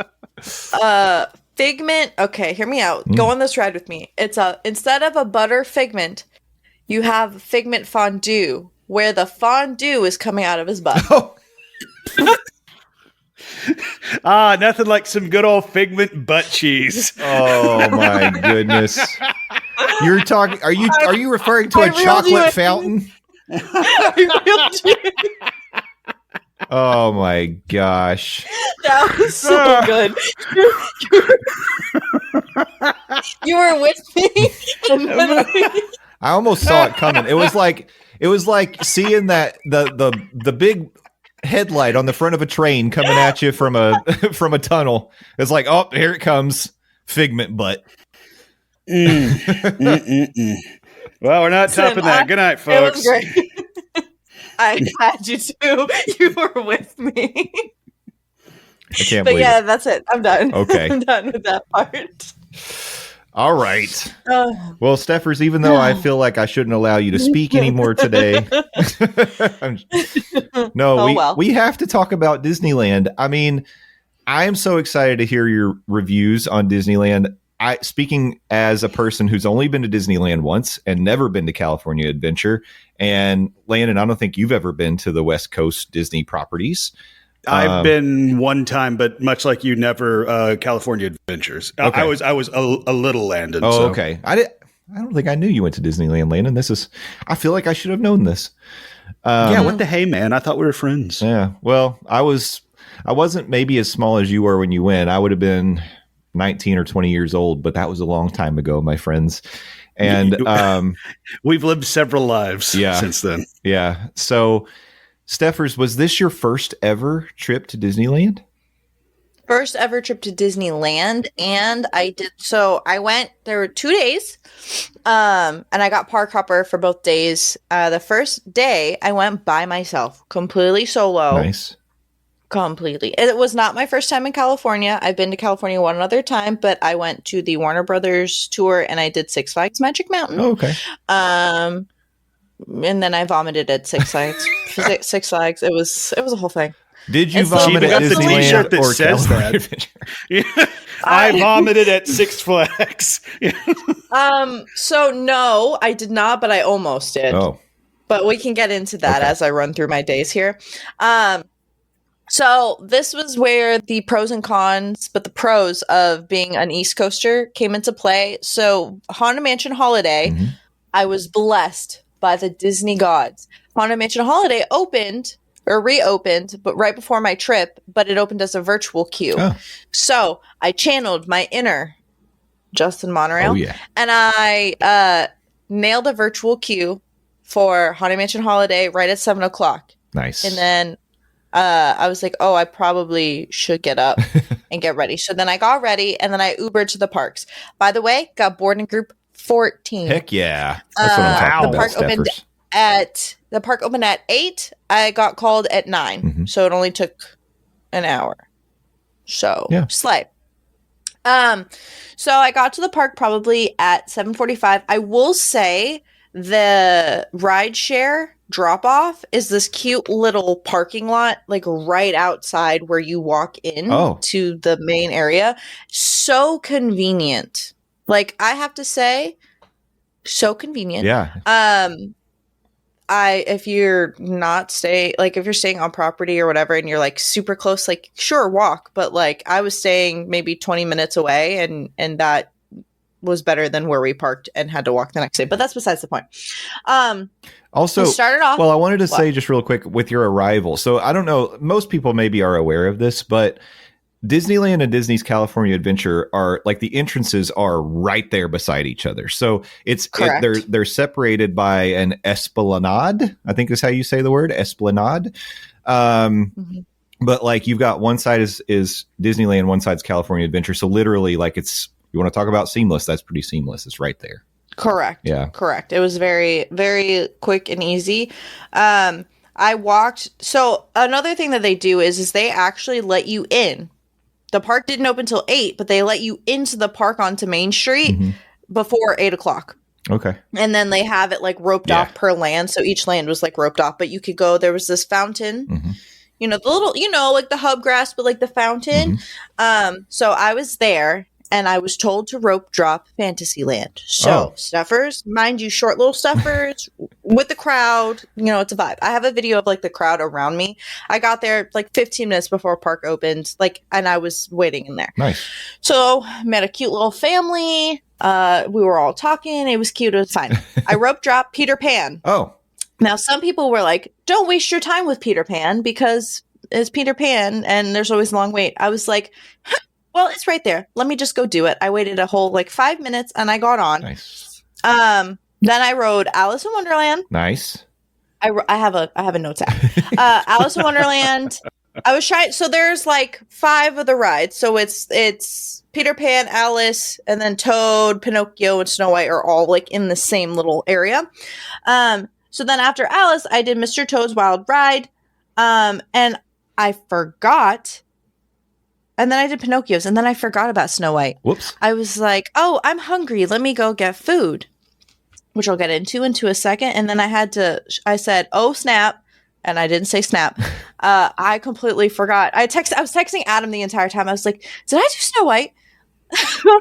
Figment. Okay, hear me out. Go on this ride with me. It's instead of a butter Figment, you have Figment fondue, where the fondue is coming out of his butt. Oh. Nothing like some good old Figment butt cheese. Oh my goodness. You're talking. Are you referring to a chocolate fountain? Oh my gosh. That was so good. You were with me. I almost saw it coming. It was like seeing that the big headlight on the front of a train coming at you from a tunnel. It's like, oh, here it comes. Figment butt. Well, we're not topping that. Good night, folks. It was great. I had you too. You were with me. I can't but believe yeah, it. That's it. I'm done. Okay. I'm done with that part. All right. Well, Stephers, even though I feel like I shouldn't allow you to speak anymore today, we have to talk about Disneyland. I mean, I am so excited to hear your reviews on Disneyland. Speaking as a person who's only been to Disneyland once and never been to California Adventure, and Landon, I don't think you've ever been to the West Coast Disney properties. I've been one time, but much like you, never California Adventures. Okay. I was a little Landon. Oh, so. Okay. I don't think I knew you went to Disneyland, Landon. I feel like I should have known this. Yeah, what the hey, man? I thought we were friends. Yeah. Well, I wasn't maybe as small as you were when you went. I would have been 19 or 20 years old, but that was a long time ago, my friends. And we've lived several lives since then. Yeah. So, Stephers, was this your first ever trip to Disneyland? First ever trip to Disneyland, and I went, there were 2 days, and I got park hopper for both days. The first day I went by myself, completely solo. Nice. Completely. It was not my first time in California. I've been to California one other time, but I went to the Warner Brothers tour and I did Six Flags Magic Mountain. Oh, okay. And then I vomited at Six Flags. Six Flags. It was a whole thing. Did you vomit at Disneyland that or says that? Yeah. I vomited at Six Flags. So no, I did not, but I almost did. Oh. But we can get into that as I run through my days here. So this was where the pros and cons, but the pros of being an East Coaster came into play. So Haunted Mansion Holiday, I was blessed by the Disney gods. Haunted Mansion Holiday opened or reopened, but right before my trip, but it opened as a virtual queue. Oh. So I channeled my inner Justin Monorail, and I nailed a virtual queue for Haunted Mansion Holiday right at 7:00. Nice. And then I was like, oh, I probably should get up and get ready. So then I got ready and then I Ubered to the parks. By the way, got boarding group 14. Heck yeah. That's what I'm talking about. The park opened at 8. I got called at 9. So it only took an hour. So slay. So I got to the park probably at 7:45. I will say the rideshare drop off is this cute little parking lot, like right outside where you walk in to the main area. So convenient. Like, I have to say, so convenient. Yeah. If you're if you're staying on property or whatever and you're like super close, like sure, walk, but like I was staying maybe 20 minutes away and that was better than where we parked and had to walk the next day. But that's besides the point. Also, started off. Well, I wanted to say just real quick with your arrival. So I don't know, most people maybe are aware of this, but Disneyland and Disney's California Adventure are like the entrances are right there beside each other. So they're separated by an esplanade, I think is how you say the word, esplanade. But like you've got one side is Disneyland, one side's California Adventure. So literally, like you want to talk about seamless? That's pretty seamless. It's right there. Correct. Yeah. Correct. It was very, very quick and easy. I walked. So another thing that they do is they actually let you in. The park didn't open till 8, but they let you into the park onto Main Street before 8 o'clock. Okay. And then they have it like roped off per land. So each land was like roped off, but you could go. There was this fountain, you know, the little, you know, like the hub grass, but like the fountain. So I was there. And I was told to rope drop Fantasyland. So, Stephers, mind you, short little Stephers with the crowd. You know, it's a vibe. I have a video of like the crowd around me. I got there like 15 minutes before park opened, like, and I was waiting in there. Nice. So, met a cute little family. We were all talking. It was cute. It was fine. I rope dropped Peter Pan. Oh. Now, some people were like, don't waste your time with Peter Pan because it's Peter Pan and there's always a long wait. I was like, well, it's right there. Let me just go do it. I waited a whole like 5 minutes and I got on. Nice. Then I rode Alice in Wonderland. Nice. I have a notes app. Alice in Wonderland. I was trying. So there's like 5 of the rides. So it's Peter Pan, Alice, and then Toad, Pinocchio, and Snow White are all like in the same little area. So then after Alice, I did Mr. Toad's Wild Ride. And I forgot. And then I did Pinocchio's, and then I forgot about Snow White. Whoops. I was like, oh, I'm hungry. Let me go get food, which I'll get into a second. And then I said, oh, snap. And I didn't say snap. I completely forgot. I was texting Adam the entire time. I was like, did I do Snow White? I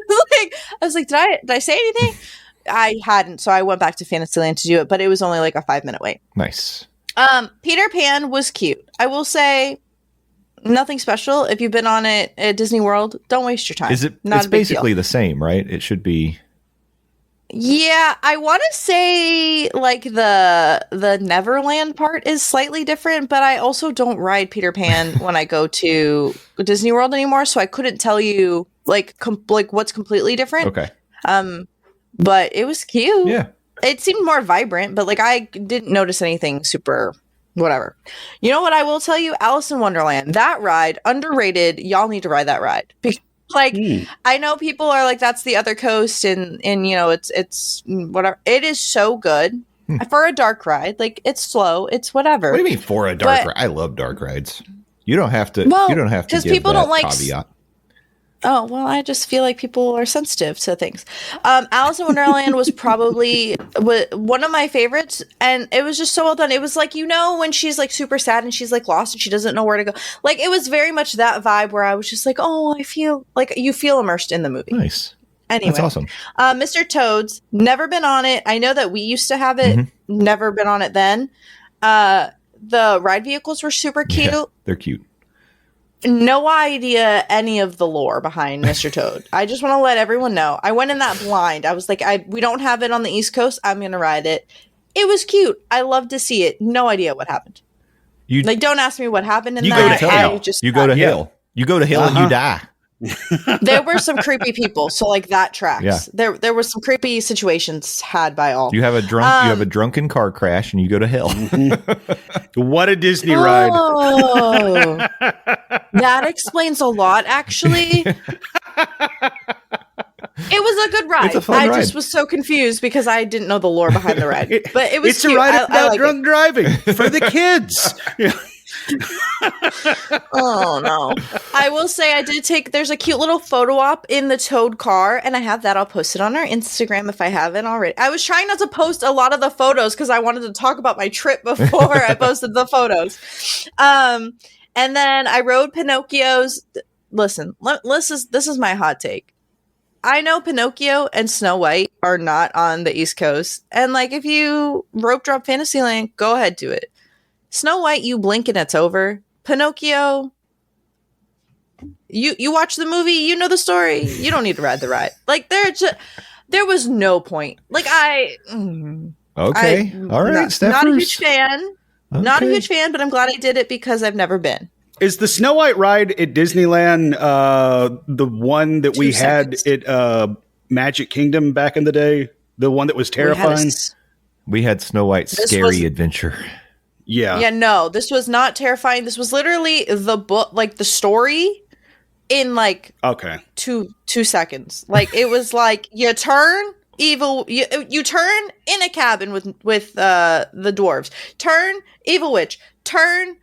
was like, did I say anything? I hadn't. So I went back to Fantasyland to do it, but it was only like a 5-minute wait. Nice. Peter Pan was cute. I will say, nothing special. If you've been on it at Disney World, don't waste your time. It's basically the same, right? It should be. Yeah, I want to say like the Neverland part is slightly different, but I also don't ride Peter Pan when I go to Disney World anymore, so I couldn't tell you like what's completely different. Okay. But it was cute. Yeah. It seemed more vibrant, but like I didn't notice anything super whatever. You know what I will tell you? Alice in Wonderland. That ride, underrated. Y'all need to ride that ride. Like, I know people are like, that's the other coast and you know, it's whatever. It is so good. For a dark ride. Like, it's slow. It's whatever. What do you mean for a dark ride? I love dark rides. You don't have to. Well, you don't have to give people that don't like caveat. Oh, well, I just feel like people are sensitive to things. Alice in Wonderland was probably one of my favorites, and it was just so well done. It was like, you know, when she's like super sad and she's like lost and she doesn't know where to go. Like, it was very much that vibe where I was just like, oh, I feel like you feel immersed in the movie. Nice. Anyway, that's awesome. Mr. Toad's, never been on it. I know that we used to have it, never been on it then. The ride vehicles were super cute. Yeah, they're cute. No idea any of the lore behind Mr. Toad. I just want to let everyone know. I went in that blind. I was like, we don't have it on the East Coast. I'm going to ride it. It was cute. I love to see it. No idea what happened. Don't ask me what happened in that. You go to Hill. You go to Hill and you die. There were some creepy people, so like that tracks. Yeah. There were some creepy situations had by all. You have a drunken car crash and you go to Hill. What a Disney ride. That explains a lot, actually. It was a good ride. It's a fun ride. Just was so confused because I didn't know the lore behind the ride. But it was It's cute. a ride about drunk it. driving for the kids. Oh no. I will say I did there's a cute little photo op in the Toad car, and I have that. I'll post it on our Instagram if I haven't already. I was trying not to post a lot of the photos because I wanted to talk about my trip before I posted the photos. And then I rode Pinocchio's. Listen, this is my hot take. I know Pinocchio and Snow White are not on the East Coast, and like if you rope drop Fantasyland, go ahead, do it. Snow White, you blink and it's over. Pinocchio, you watch the movie, you know the story. You don't need to ride the ride. Like there was no point. Like okay, all right, Stephers. Not a huge fan. Okay. Not a huge fan, but I'm glad I did it because I've never been. Is the Snow White ride at Disneyland the one that we had at Magic Kingdom back in the day? The one that was terrifying? We had Snow White's Scary Adventure. Yeah, no, this was not terrifying. This was literally the book, like the story in like 2 seconds. Like it was like you turn evil, you turn in a cabin with the dwarves, turn evil witch, turn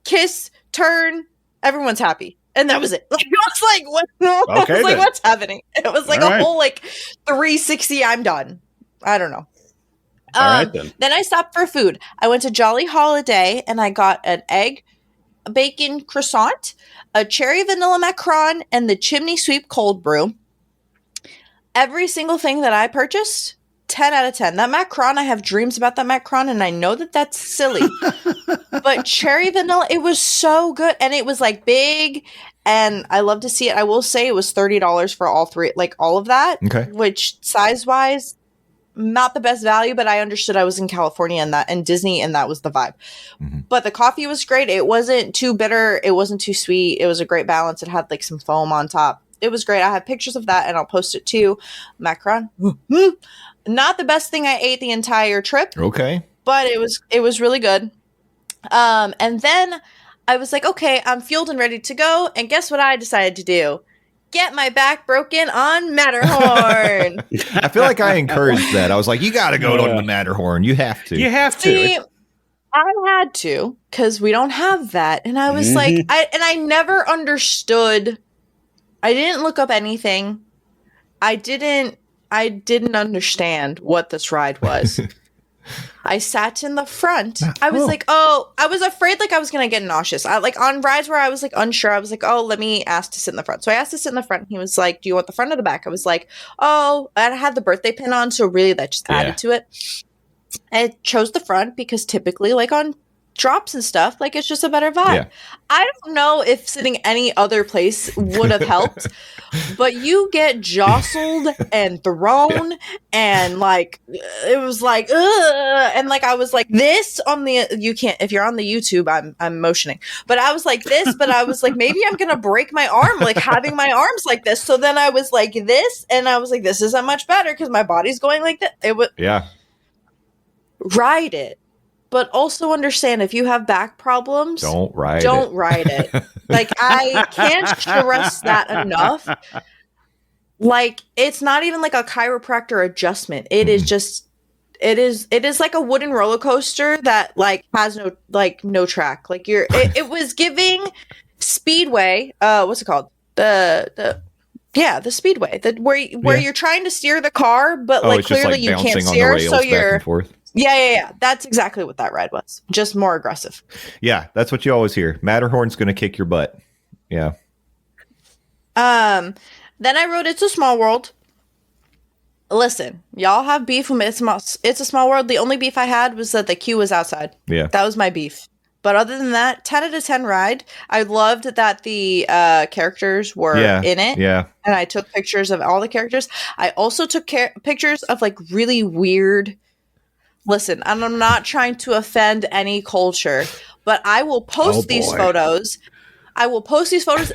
kiss, turn everyone's happy. And that was it. Like, it was like, what? I was like, what's happening? It was like a whole like 360. I'm done. I don't know. All right, then I stopped for food. I went to Jolly Holiday and I got an egg bacon croissant, a cherry vanilla macaron, and the chimney sweep cold brew. Every single thing that I purchased, 10 out of 10. That macaron, I have dreams about that macaron, and I know that that's silly. But cherry vanilla, it was so good. And it was like big, and I love to see it. I will say it was $30 for all three, like all of that. Okay. Which size-wise, not the best value, but I understood I was in California and Disney, and that was the vibe. Mm-hmm. But the coffee was great. It wasn't too bitter. It wasn't too sweet. It was a great balance. It had like some foam on top. It was great. I have pictures of that, and I'll post it too. Macaron. Not the best thing I ate the entire trip. Okay. But it was really good. And then I was like, okay, I'm fueled and ready to go. And guess what I decided to do? Get my back broken on Matterhorn. I feel like I encouraged that. I was like, you got to go to the Matterhorn. You have to. You have to. See, I had to, because we don't have that. And I was like, I never understood. I didn't look up anything. I didn't understand what this ride was. I sat in the front. I was like, I was afraid like I was going to get nauseous. Like on rides where I was like unsure, I was like, let me ask to sit in the front. So I asked to sit in the front. And he was like, do you want the front or the back? I was like, I had the birthday pin on. So really that just added to it. I chose the front because typically like on drops and stuff, like it's just a better vibe. Yeah. I don't know if sitting any other place would have helped, but you get jostled and thrown and like it was like and like I was like this on the you can't if you're on the YouTube I'm motioning, but I was like this, but I was like maybe I'm gonna break my arm like having my arms like this. So then I was like this, and I was like this isn't much better because my body's going like that. It would ride it. But also understand if you have back problems, don't ride it. Like I can't stress that enough. Like it's not even like a chiropractor adjustment. It is just it is like a wooden roller coaster that like has no track. Like it was giving Speedway, what's it called? The Speedway. Where you're trying to steer the car, but like clearly you can't steer, so you're Yeah. That's exactly what that ride was. Just more aggressive. Yeah, that's what you always hear. Matterhorn's going to kick your butt. Yeah. Then I rode It's a Small World. Listen, y'all have beef with It's a Small World. The only beef I had was that the queue was outside. Yeah. That was my beef. But other than that, 10 out of 10 ride. I loved that the characters were in it. Yeah. And I took pictures of all the characters. I also took pictures of like really weird... Listen, and I'm not trying to offend any culture, but I will post these photos. I will post these photos.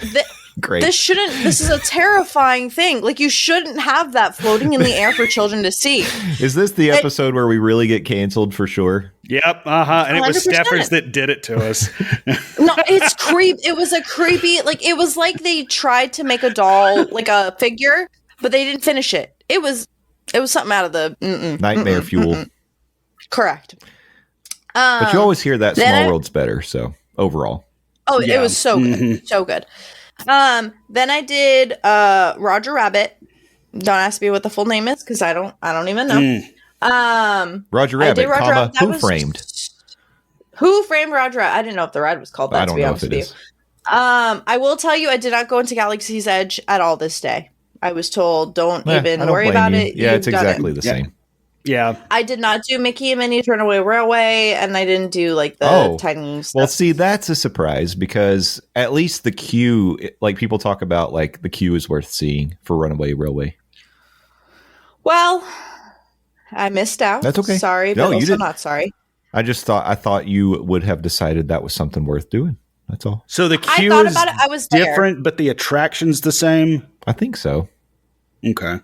Great. This is a terrifying thing. Like you shouldn't have that floating in the air for children to see. Is this the episode where we really get canceled for sure? Yep. And it 100%. Was Stephers that did it to us. No, it's It was a creepy, like it was like they tried to make a doll, like a figure, but they didn't finish it. It was something out of the nightmare fuel. Correct. But you always hear that Small World's better, so overall. Oh, it was so good. So good. Then I did Roger Rabbit. Don't ask me what the full name is because I don't even know. Roger Rabbit, Who Framed? Who Framed Roger Rabbit? I didn't know if the ride was called that, to be honest with you. I will tell you, I did not go into Galaxy's Edge at all this day. I was told, don't even worry about it. Yeah, it's exactly the same. Yeah. I did not do Mickey and Minnie's Runaway Railway, and I didn't do like the tiny stuff. Well, see, that's a surprise because at least the queue, like people talk about, like the queue is worth seeing for Runaway Railway. Well, I missed out. That's okay. Sorry, but also not sorry. I thought you would have decided that was something worth doing. That's all. So the queue is different, but the attraction's the same? I think so. Okay.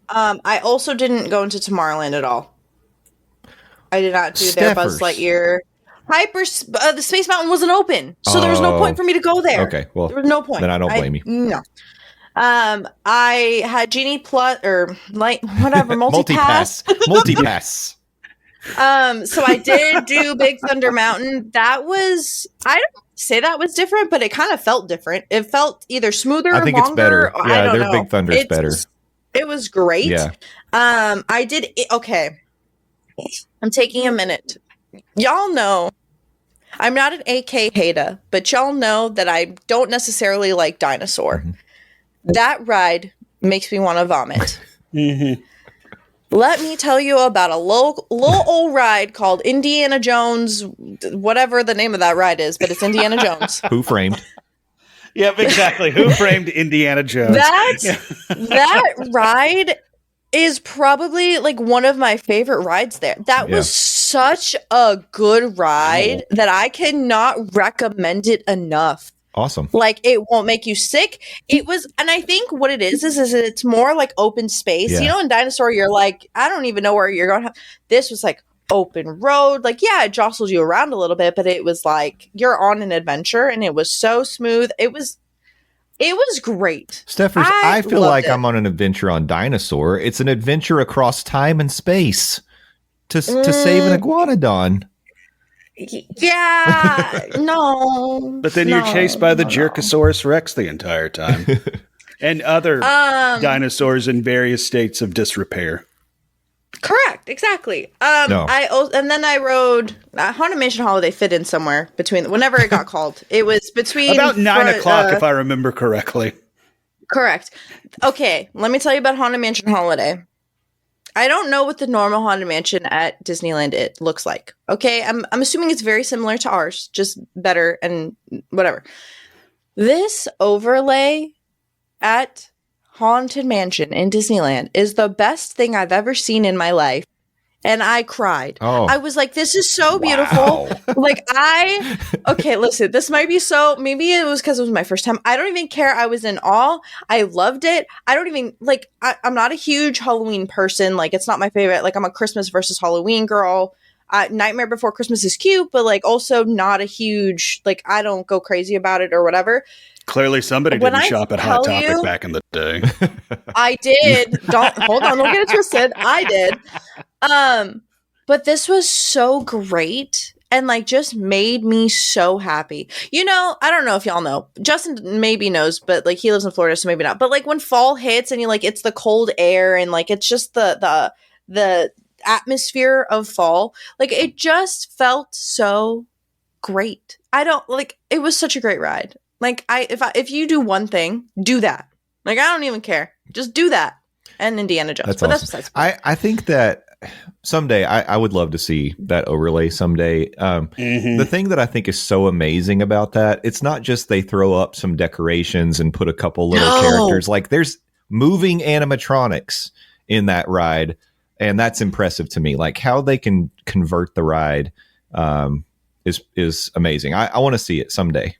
I also didn't go into Tomorrowland at all. I did not do their Buzz Lightyear. the Space Mountain wasn't open, so there was no point for me to go there. Okay, well, there was no point. Then I don't blame you. No. I had Genie Plus or like whatever multi-pass. Multi-pass. So I did do Big Thunder Mountain. That was, I don't say that was different, but it kind of felt different. It felt either smoother, I think longer, it's better. I Yeah, don't their know. Big Thunder's better. It was great. Yeah. I did okay. I'm taking a minute. Y'all know I'm not an AK hater, but y'all know that I don't necessarily like dinosaur. Mm-hmm. That ride makes me want to vomit. Mm-hmm. Let me tell you about a little old ride called Indiana Jones, whatever the name of that ride is, but it's Indiana Jones. Who framed? Yep, exactly. Who framed Indiana Jones? That ride is probably like one of my favorite rides there. That was such a good ride that I cannot recommend it enough. Awesome. Like, it won't make you sick. It was, and I think what it is it's more like open space. Yeah. You know, in Dinosaur, you're like, I don't even know where you're going. This was like open road. Like, yeah, it jostles you around a little bit, but it was like you're on an adventure, and it was so smooth. It was great. Stephers, I feel like it. I'm on an adventure on Dinosaur. It's an adventure across time and space to save an iguanodon. Yeah, no. But then you're chased by the Jerkosaurus Rex the entire time. And other dinosaurs in various states of disrepair. Correct, exactly. No. And then I rode Haunted Mansion Holiday fit in somewhere between whenever it got called. It was between about 9 o'clock, if I remember correctly. Correct. Okay, let me tell you about Haunted Mansion Holiday. I don't know what the normal Haunted Mansion at Disneyland it looks like. Okay, I'm assuming it's very similar to ours, just better and whatever. This overlay at Haunted Mansion in Disneyland is the best thing I've ever seen in my life. And I cried. Oh. I was like, this is so beautiful. Like, okay, listen, this might be so, maybe it was because it was my first time. I don't even care. I was in awe. I loved it. I don't even, like, I'm not a huge Halloween person. Like, it's not my favorite. Like, I'm a Christmas versus Halloween girl. Nightmare Before Christmas is cute, but, like, also not a huge, like, I don't go crazy about it or whatever. Clearly somebody didn't shop at Hot Topic back in the day. I did. Hold on, don't get it twisted. I did. But this was so great and like just made me so happy. You know, I don't know if y'all know. Justin maybe knows, but like he lives in Florida, so maybe not. But like when fall hits and you like it's the cold air and like it's just the atmosphere of fall, like it just felt so great. It was such a great ride. Like if you do one thing, do that. Like I don't even care. Just do that. And Indiana Jones. That's but awesome. that's besides. I think that someday I would love to see that overlay someday. The thing that I think is so amazing about that, it's not just they throw up some decorations and put a couple little characters. Like there's moving animatronics in that ride. And that's impressive to me. Like how they can convert the ride is amazing. I want to see it someday.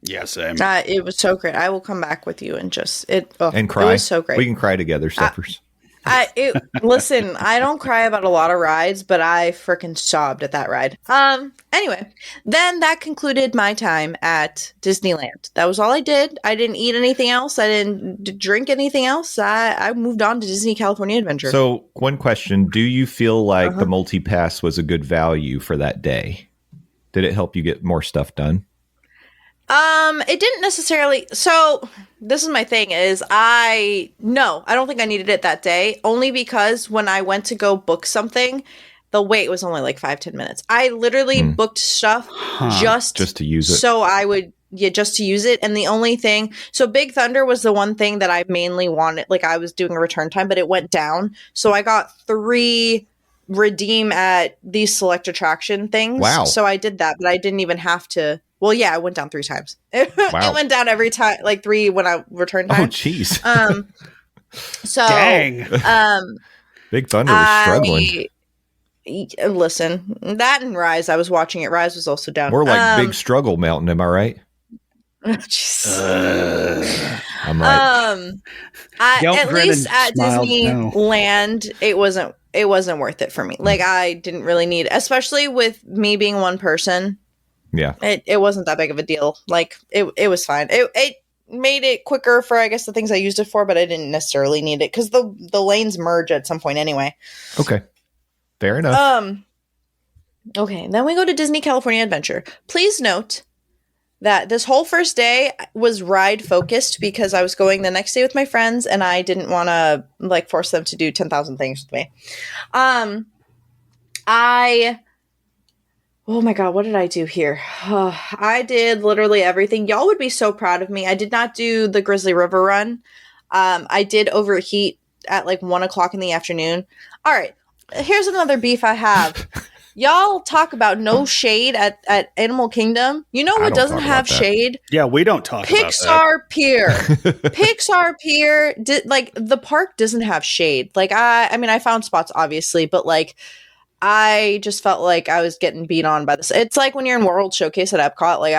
Yeah, same. It was so great. I will come back with you and just and cry. It was so great. We can cry together, Stephers. Listen, I don't cry about a lot of rides, but I freaking sobbed at that ride. Anyway, then that concluded my time at Disneyland. That was all I did. I didn't eat anything else. I didn't drink anything else. I moved on to Disney California Adventure. So, one question: do you feel like the multi-pass was a good value for that day? Did it help you get more stuff done? It didn't necessarily. So this is my thing is I don't think I needed it that day, only because when I went to go book something, the wait was only like 5-10 minutes. I literally booked stuff just to use it. So I would, just to use it. And the only thing, so Big Thunder was the one thing that I mainly wanted. Like I was doing a return time, but it went down. So I got 3 redeem at these select attraction things. Wow. So I did that, but I didn't even have to. Well, yeah, it went down 3 times. It went down every time, like 3 when I returned time. Oh, jeez. So dang. Big Thunder was struggling. Listen, that and Rise, I was watching it. Rise was also down. More like Big Struggle Mountain, am I right? I'm like, Don't at grin least and at smile, no. Disneyland, it wasn't worth it for me. Like I didn't really need, especially with me being one person. yeah. It wasn't that big of a deal. Like it was fine. It made it quicker for, I guess, the things I used it for, but I didn't necessarily need it because the lanes merge at some point anyway. Okay. Fair enough. Okay, then we go to Disney California Adventure. Please note that this whole first day was ride focused because I was going the next day with my friends and I didn't want to like force them to do 10,000 things with me. Oh my God, what did I do here? I did literally everything. Y'all would be so proud of me. I did not do the Grizzly River run. I did overheat at like 1:00 in the afternoon. All right, here's another beef I have. Y'all talk about no shade at Animal Kingdom. You know what doesn't have shade? Yeah, we don't talk about that. Pixar Pier. Pixar Pier, like the park doesn't have shade. Like I mean, I found spots obviously, but like I just felt like I was getting beat on by this. It's like when you're in World Showcase at Epcot. Like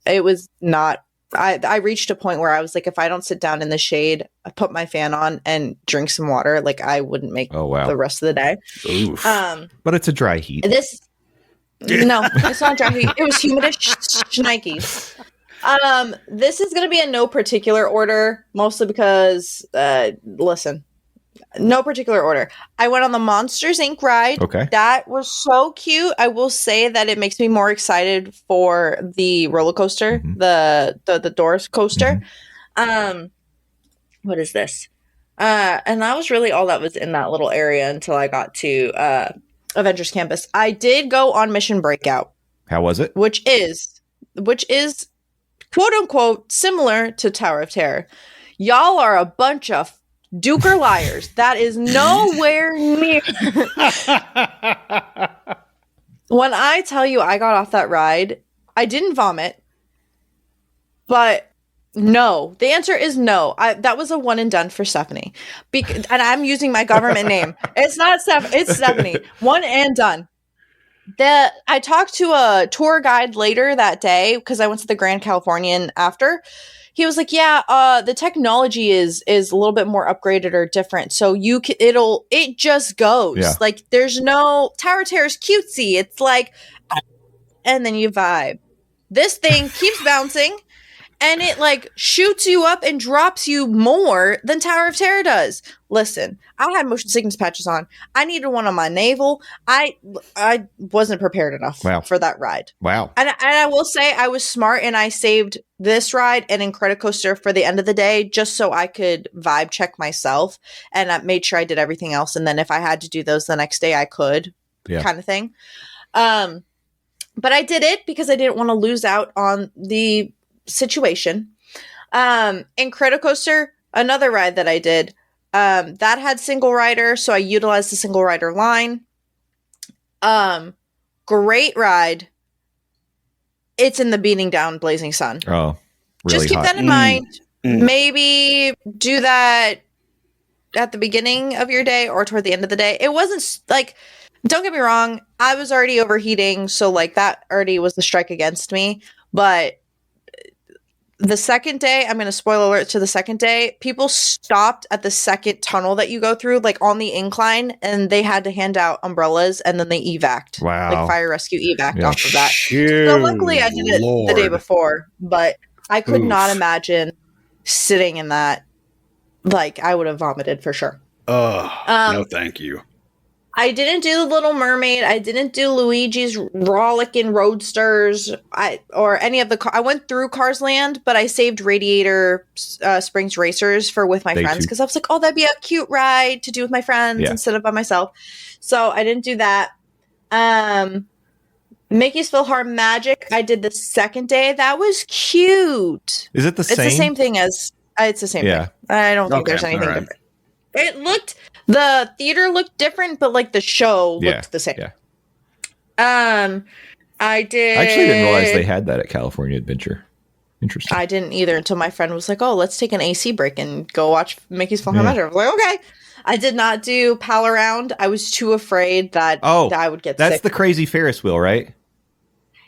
it was not. I reached a point where I was like, if I don't sit down in the shade, I put my fan on and drink some water, like I wouldn't make the rest of the day. Oof. But it's a dry heat. No, it's not dry heat. It was humidish shnikes. This is going to be in no particular order, mostly because, listen, no particular order. I went on the Monsters Inc. ride. Okay. That was so cute. I will say that it makes me more excited for the roller coaster, the Doors coaster. What is this? And that was really all that was in that little area until I got to Avengers Campus. I did go on Mission Breakout. How was it? Which is quote unquote similar to Tower of Terror. Y'all are a bunch of Duker liars. That is nowhere near. When I tell you I got off that ride, I didn't vomit, but no. The answer is no. That was a one and done for Stephanie. And I'm using my government name. It's not Steph. It's Stephanie. One and done. I talked to a tour guide later that day because I went to the Grand Californian after. He was like, yeah, the technology is a little bit more upgraded or different. So it just goes. Yeah. Like there's no Tower of Terror's cutesy. It's like, and then you vibe. This thing keeps bouncing and it like shoots you up and drops you more than Tower of Terror does. Listen, I had motion sickness patches on. I needed one on my navel. I wasn't prepared enough for that ride. Wow. And I will say I was smart and I saved this ride and Incredicoaster for the end of the day just so I could vibe check myself. And I made sure I did everything else. And then if I had to do those the next day, I could kind of thing. But I did it because I didn't want to lose out on the situation. Incredicoaster, another ride that I did, that had single rider, so I utilized the single rider line. Great ride. It's in the beating down blazing sun. Oh, really just keep hot. that in mind. Maybe do that at the beginning of your day or toward the end of the day. It wasn't like, don't get me wrong, I was already overheating, so like that already was the strike against me. But the second day, I'm going to spoil alert to the second day, people stopped at the second tunnel that you go through, like on the incline, and they had to hand out umbrellas, and then they evac'd. Wow. Like fire rescue evac'd off of that. So luckily I did it the day before, but I could not imagine sitting in that. Like, I would have vomited for sure. No thank you. I didn't do the Little Mermaid. I didn't do Luigi's Rollickin' Roadsters. Or any of the. I went through Cars Land, but I saved Radiator Springs Racers for with my friends because I was like, oh, that'd be a cute ride to do with my friends instead of by myself. So I didn't do that. Mickey's Philhar Magic. I did the second day. That was cute. Is it the same? It's the same thing as. It's the same thing. I don't think there's anything different. The theater looked different, but like the show looked the same. Yeah. I actually didn't realize they had that at California Adventure. Interesting. I didn't either until my friend was like, oh, let's take an AC break and go watch Mickey's Philhar Magic. I was like, okay. I did not do Pal Around. I was too afraid that I would get sick. That's the crazy Ferris wheel, right?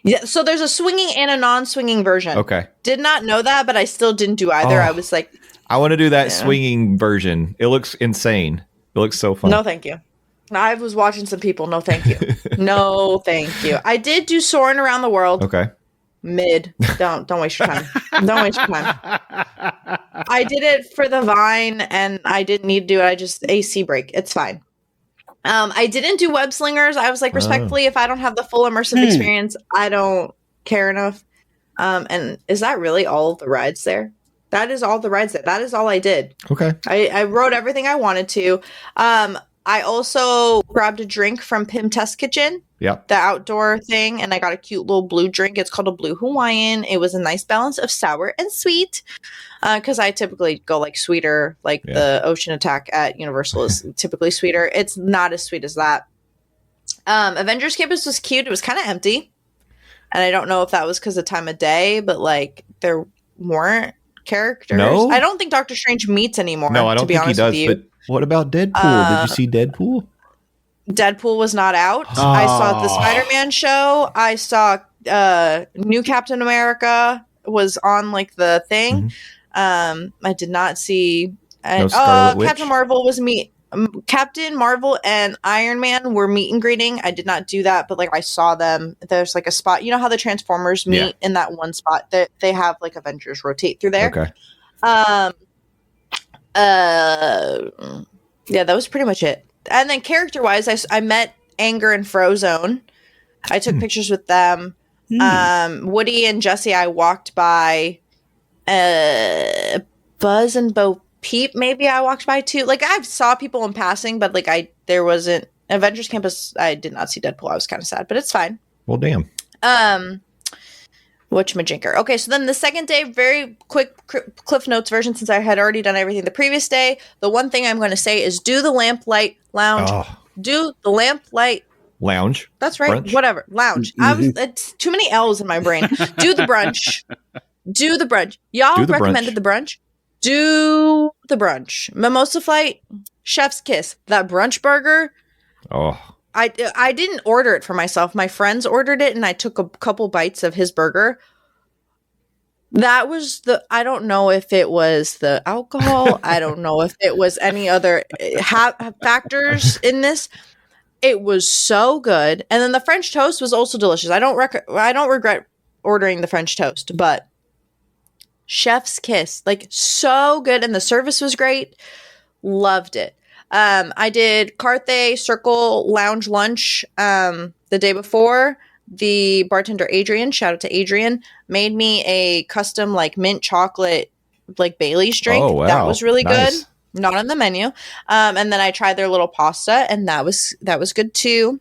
Yeah, so there's a swinging and a non-swinging version. Okay. Did not know that, but I still didn't do either. Oh, I was like, I want to do that swinging version. It looks insane. It looks so fun. no, thank you. I was watching some people. No, thank you. No, thank you. I did do Soarin' around the world. Okay. Mid. Don't waste your time. Don't waste your time. I did it for the Vine, and I didn't need to do it. I just AC break. It's fine. I didn't do web slingers. I was like, respectfully, if I don't have the full immersive experience, I don't care enough. And is that really all of the rides there? That is all the rides there. That is all I did. Okay. I wrote everything I wanted to. I also grabbed a drink from Pim Test Kitchen. Yep. The outdoor thing, and I got a cute little blue drink. It's called a Blue Hawaiian. It was a nice balance of sour and sweet, because I typically go like sweeter, like the Ocean Attack at Universal is typically sweeter. It's not as sweet as that. Avengers Campus was cute. It was kind of empty, and I don't know if that was because of time of day, but like there weren't characters. No? I don't think Doctor Strange meets anymore. No, I don't think he does. But what about Deadpool? Did you see Deadpool? Deadpool was not out. I saw the Spider-Man show. I saw New Captain America was on like the thing. I did not see. Captain Marvel was Captain Marvel and Iron Man were meet and greeting. I did not do that, but like I saw them. There's like a spot. You know how the Transformers meet in that one spot that they have like Avengers rotate through there. Okay. Yeah, that was pretty much it. And then character-wise, I met Anger and Frozone. I took pictures with them. Woody and Jesse, I walked by. Buzz and Bo Peep, maybe I walked by too. Like, I saw people in passing, but like there wasn't Avengers Campus. I did not see Deadpool. I was kind of sad, but it's fine. Well, damn. Whatchamajinker. Okay, so then the second day, very quick Cliff Notes version, since I had already done everything the previous day. The one thing I'm going to say is do the Lamplight Lounge. Do the Lamplight Lounge. That's right. Brunch? Whatever. Lounge. It's too many L's in my brain. Do the brunch. Do the brunch. Y'all recommended the brunch. Do the brunch. Mimosa Flight, Chef's Kiss. That brunch burger. Oh. I didn't order it for myself. My friends ordered it, and I took a couple bites of his burger. That was I don't know if it was the alcohol. I don't know if it was any other factors in this. It was so good. And then the French toast was also delicious. I don't regret ordering the French toast, but Chef's Kiss, like so good. And the service was great. Loved it. I did Carthay Circle Lounge lunch the day before. The bartender Adrian, shout out to Adrian, made me a custom like mint chocolate like Bailey's drink. Oh, wow. That was really Nice. good. Not on the menu. And then I tried their little pasta, and that was good too.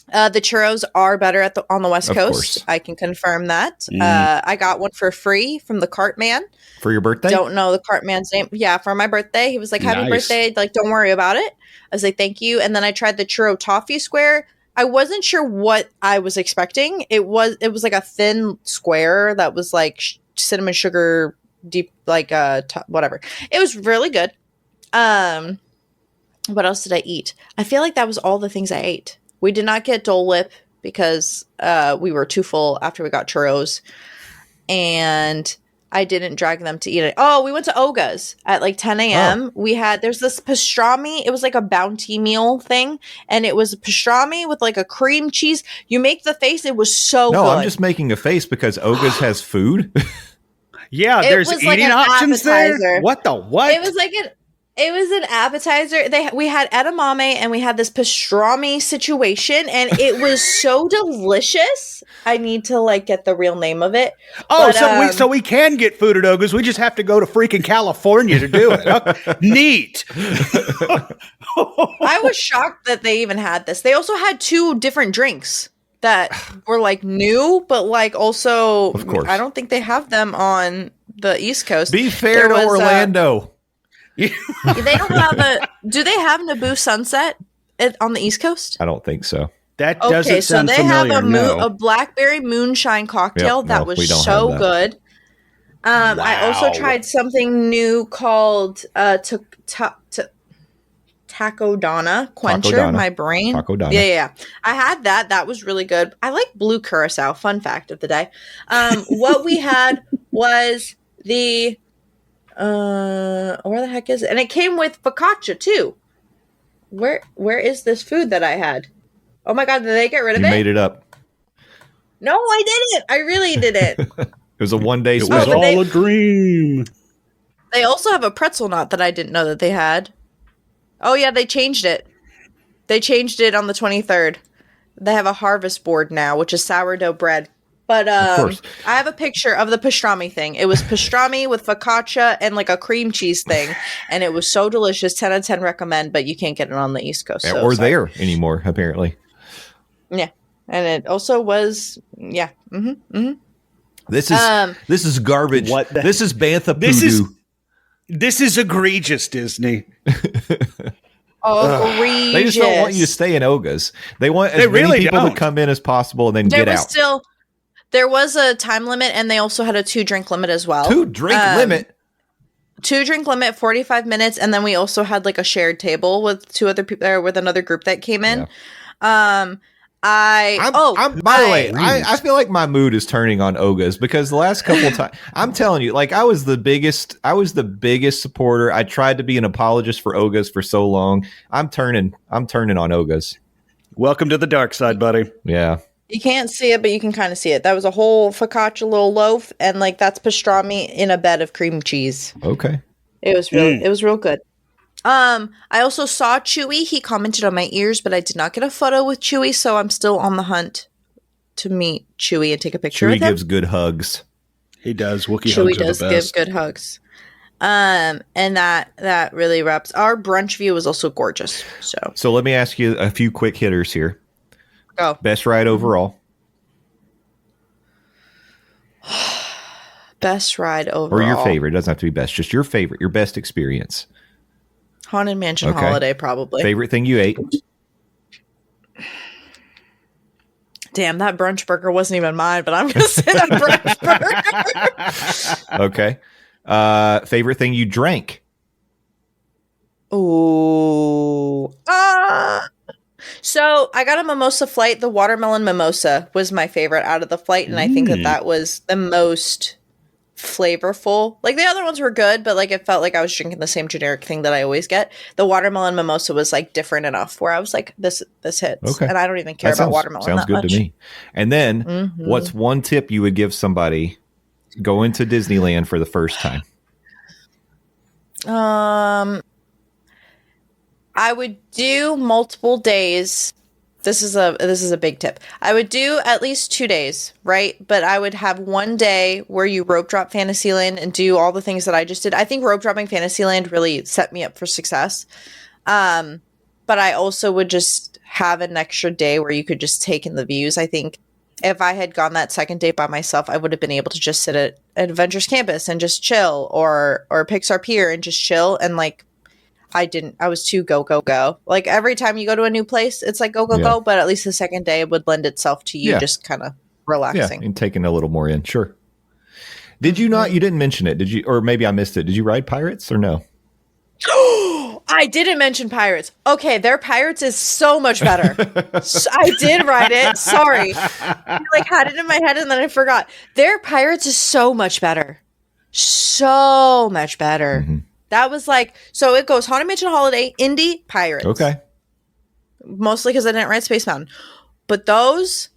The churros are better on the West Coast. Course. I can confirm that. I got one for free from the cart man. For your birthday? Don't know the cart man's name. Yeah, for my birthday. He was like, happy birthday. Like, don't worry about it. I was like, thank you. And then I tried the churro toffee square. I wasn't sure what I was expecting. It was like a thin square that was like cinnamon sugar deep, like whatever. It was really good. What else did I eat? I feel like that was all the things I ate. We did not get Dole Whip because we were too full after we got churros, and I didn't drag them to eat it. Oh, we went to Oga's at like 10 a.m. There's this pastrami. It was like a bounty meal thing, and it was a pastrami with like a cream cheese. You make the face. It was so good. No, I'm just making a face because Oga's has food. Yeah, there's was eating like an options appetizer. there. What the what? It was an appetizer. We had edamame and we had this pastrami situation, and it was so delicious. I need to like get the real name of it. Oh, but, so we can get food at Oga's. We just have to go to freaking California to do it. Okay. Neat. I was shocked that they even had this. They also had 2 different drinks that were like new, but like also, of course, I don't think they have them on the East Coast. Be fair to Orlando. They don't have do they have Naboo Sunset on the East Coast? I don't think so. That doesn't sound familiar. So they have a blackberry moonshine cocktail that was so good. Wow. I also tried something new called Taco-Dana quencher. Taco-Dana. My brain. Taco-Dana. Yeah. I had that. That was really good. I like blue curacao. Fun fact of the day. What we had was the where the heck is it? And it came with focaccia too. Where is this food that I had? Oh my god, did they get rid of it? You made it up. No, I didn't. I really didn't. It was a one-day It was special. all a dream. They also have a pretzel knot that I didn't know that they had. Oh yeah, they changed it. They changed it on the 23rd. They have a harvest board now, which is sourdough bread. But Of course. I have a picture of the pastrami thing. It was pastrami with focaccia and like a cream cheese thing, and it was so delicious. 10 out of 10 recommend, but you can't get it on the East Coast. So or sorry. there anymore, apparently. Yeah, and it also was This is garbage. What the- This is bantha This is- poodoo. This is egregious, Disney. egregious. They just don't want you to stay in Oga's. They want as They many really people don't. to come in as possible and then There get was out. there was a time limit, and they also had a 2-drink limit as well. 2-drink limit. 2-drink limit, 45 minutes, and then we also had like a shared table with 2 other people there with another group that came in. Yeah. By the way, I- I feel like my mood is turning on Oga's because the last couple of times, I'm telling you, like I was the biggest supporter. I tried to be an apologist for Oga's for so long. I'm turning on Oga's. Welcome to the dark side, buddy. Yeah. You can't see it, but you can kind of see it. That was a whole focaccia little loaf, and like that's pastrami in a bed of cream cheese. Okay. It was real good. I also saw Chewy. He commented on my ears, but I did not get a photo with Chewy, so I'm still on the hunt to meet Chewy and take a picture Chewy with him. gives good hugs. He does. Wookiee Chewy hugs are does the give best. good hugs. And that really wraps. Our brunch view was also gorgeous. So let me ask you a few quick hitters here. Go. Best ride overall, Best ride overall. or your favorite? It doesn't have to be best. Just your favorite, your best experience. Haunted Mansion Okay. Holiday, probably. Favorite thing you ate? Damn, that brunch burger wasn't even mine, but I'm gonna say that brunch burger. Okay. Favorite thing you drank? Ooh. So I got a mimosa flight. The watermelon mimosa was my favorite out of the flight, and I think that was the most flavorful. Like the other ones were good, but like it felt like I was drinking the same generic thing that I always get. The watermelon mimosa was like different enough where I was like, this hits. Okay. And I don't even care That about watermelon sounds that good much. to me. And then, what's one tip you would give somebody going to Disneyland for the first time? I would do multiple days. This is a big tip. I would do at least 2 days, right? But I would have one day where you rope drop Fantasyland and do all the things that I just did. I think rope dropping Fantasyland really set me up for success. But I also would just have an extra day where you could just take in the views. I think if I had gone that second day by myself, I would have been able to just sit at Avengers Campus and just chill, or Pixar Pier and just chill. And like, I was too go. Like every time you go to a new place, it's like go, but at least the second day would lend itself to you just kind of relaxing. Yeah, and taking a little more in. Sure. Did you not? You didn't mention it, did you? Or maybe I missed it. Did you ride Pirates or no? I didn't mention Pirates. Okay, their Pirates is so much better. I did ride it. Sorry. I like had it in my head and then I forgot. Their Pirates is so much better. So much better. Mm-hmm. That was like, so it goes Haunted Mansion Holiday, Indy, Pirates. Okay. Mostly because I didn't ride Space Mountain. But those,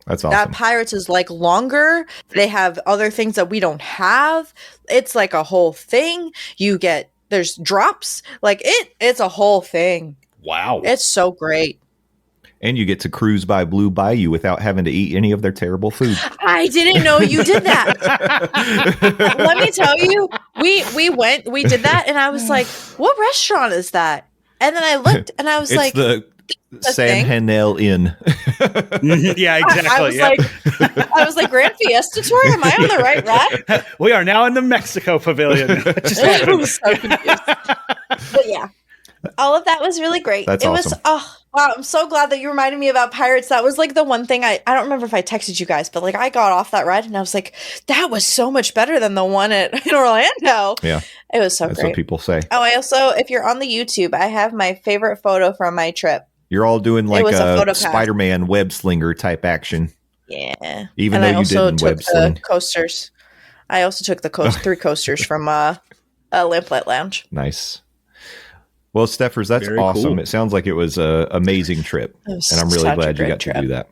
That's awesome. that Pirates is like longer. They have other things that we don't have. It's like a whole thing. There's drops. Like it's a whole thing. Wow. It's so great. And you get to cruise by Blue Bayou without having to eat any of their terrible food. I didn't know you did that. Let me tell you, we did that, and I was like, "What restaurant is that?" And then I looked, and I was It's like, the San thing? Henel Inn. Yeah, exactly. I was like, Grand Fiesta Tour? Am I on the right rack? We are now in the Mexico Pavilion. I was so confused. But yeah. All of that was really great. That's awesome. Wow, I'm so glad that you reminded me about Pirates. That was like the one thing I don't remember if I texted you guys, but like I got off that ride and I was like, that was so much better than the one in Orlando. Yeah. It was so That's great. what people say. Oh, I also, if you're on the YouTube, I have my favorite photo from my trip. You're all doing like a a Spider-Man web slinger type action. Yeah. Even though you didn't web sling. Coasters. I also took the 3 coasters from Lamplight Lounge. Nice. Well, Stephers, that's Very awesome. cool. It sounds like it was an amazing trip. And I'm really glad you got to do that.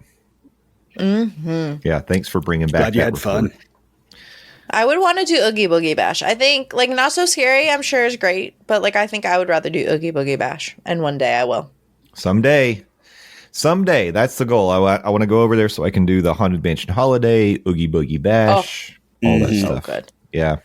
Mm-hmm. Yeah, thanks for bringing back Glad you that had report. fun. I would want to do Oogie Boogie Bash. I think, like, Not So Scary, I'm sure is great. But, like, I think I would rather do Oogie Boogie Bash. And one day I will. Someday, that's the goal. I want to go over there so I can do the Haunted Mansion Holiday, Oogie Boogie Bash, all that stuff. So good. Yeah.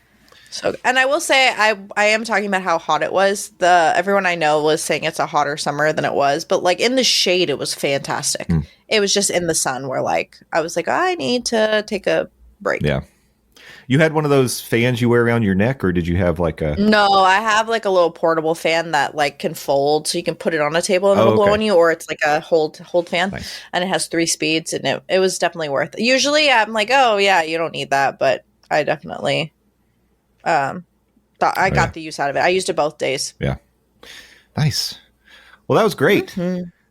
So, and I will say, I am talking about how hot it was. Everyone I know was saying it's a hotter summer than it was, but like in the shade, it was fantastic. It was just in the sun where like I was like, I need to take a break. Yeah. You had one of those fans you wear around your neck, or did you have like a? No, I have like a little portable fan that like can fold, so you can put it on a table and it'll blow on you, or it's like a hold fan, Nice. And it has 3 speeds, and it was definitely worth it. Usually, I'm like, oh yeah, you don't need that, but I definitely. Thought I got the use out of it. I used it both days. Yeah. Nice. Well, that was great.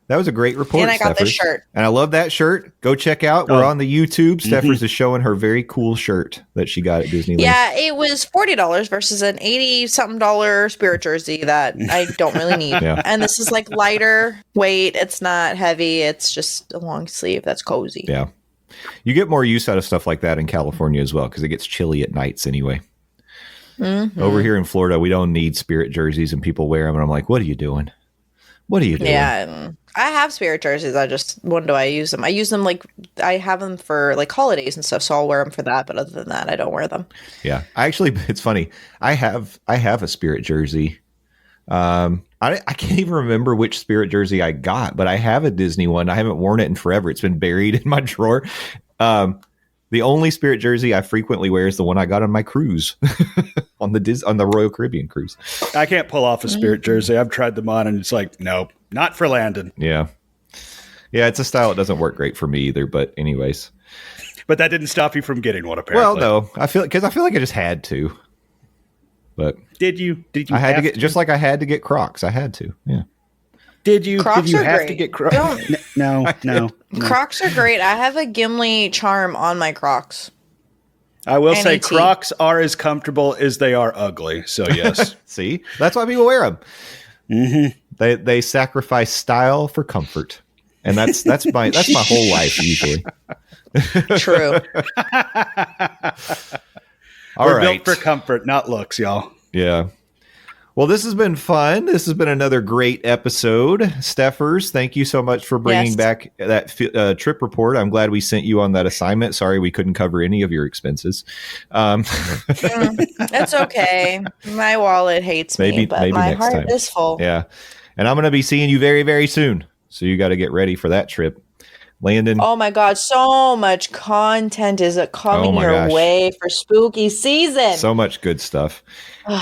That was a great report. And I got this Stephers. shirt. And I love that shirt. Go check out. We're on the YouTube. Stephers is showing her very cool shirt that she got at Disneyland. Yeah, it was $40 versus an $80-something Spirit jersey that I don't really need. Yeah. And this is like lighter weight. It's not heavy. It's just a long sleeve. That's cozy. Yeah. You get more use out of stuff like that in California as well because it gets chilly at nights anyway. Over here in Florida, we don't need Spirit jerseys and people wear them. And I'm like, what are you doing? What are you doing? Yeah, I have Spirit jerseys. When do I use them? I use them like I have them for like holidays and stuff, so I'll wear them for that. But other than that, I don't wear them. Yeah, it's funny. I have a Spirit jersey. I can't even remember which Spirit jersey I got, but I have a Disney one. I haven't worn it in forever. It's been buried in my drawer. The only Spirit jersey I frequently wear is the one I got on my cruise on the Royal Caribbean cruise. I can't pull off a Spirit jersey. I've tried them on, and it's like, nope, not for Landon. Yeah, it's a style that doesn't work great for me either. But anyways, but that didn't stop you from getting one. Apparently, well, no, I feel like I just had to. But did you? I had to get just like I had to get Crocs. I had to. Yeah. Did you? Crocs did you are have great. to get Crocs? No. Crocs are great. I have a Gimli charm on my Crocs. I will say NET. Crocs are as comfortable as they are ugly. So yes. See, that's why people wear them. They sacrifice style for comfort, and that's my whole life usually. True. We're built for comfort, not looks, y'all. Yeah. Well, this has been fun. This has been another great episode. Stephers, thank you so much for bringing back that trip report. I'm glad we sent you on that assignment. Sorry we couldn't cover any of your expenses. It's okay. My wallet hates me, but my next heart time. is full. Yeah. And I'm going to be seeing you very, very soon. So you got to get ready for that trip. Landon. Oh my God, so much content is coming your way for spooky season. So much good stuff.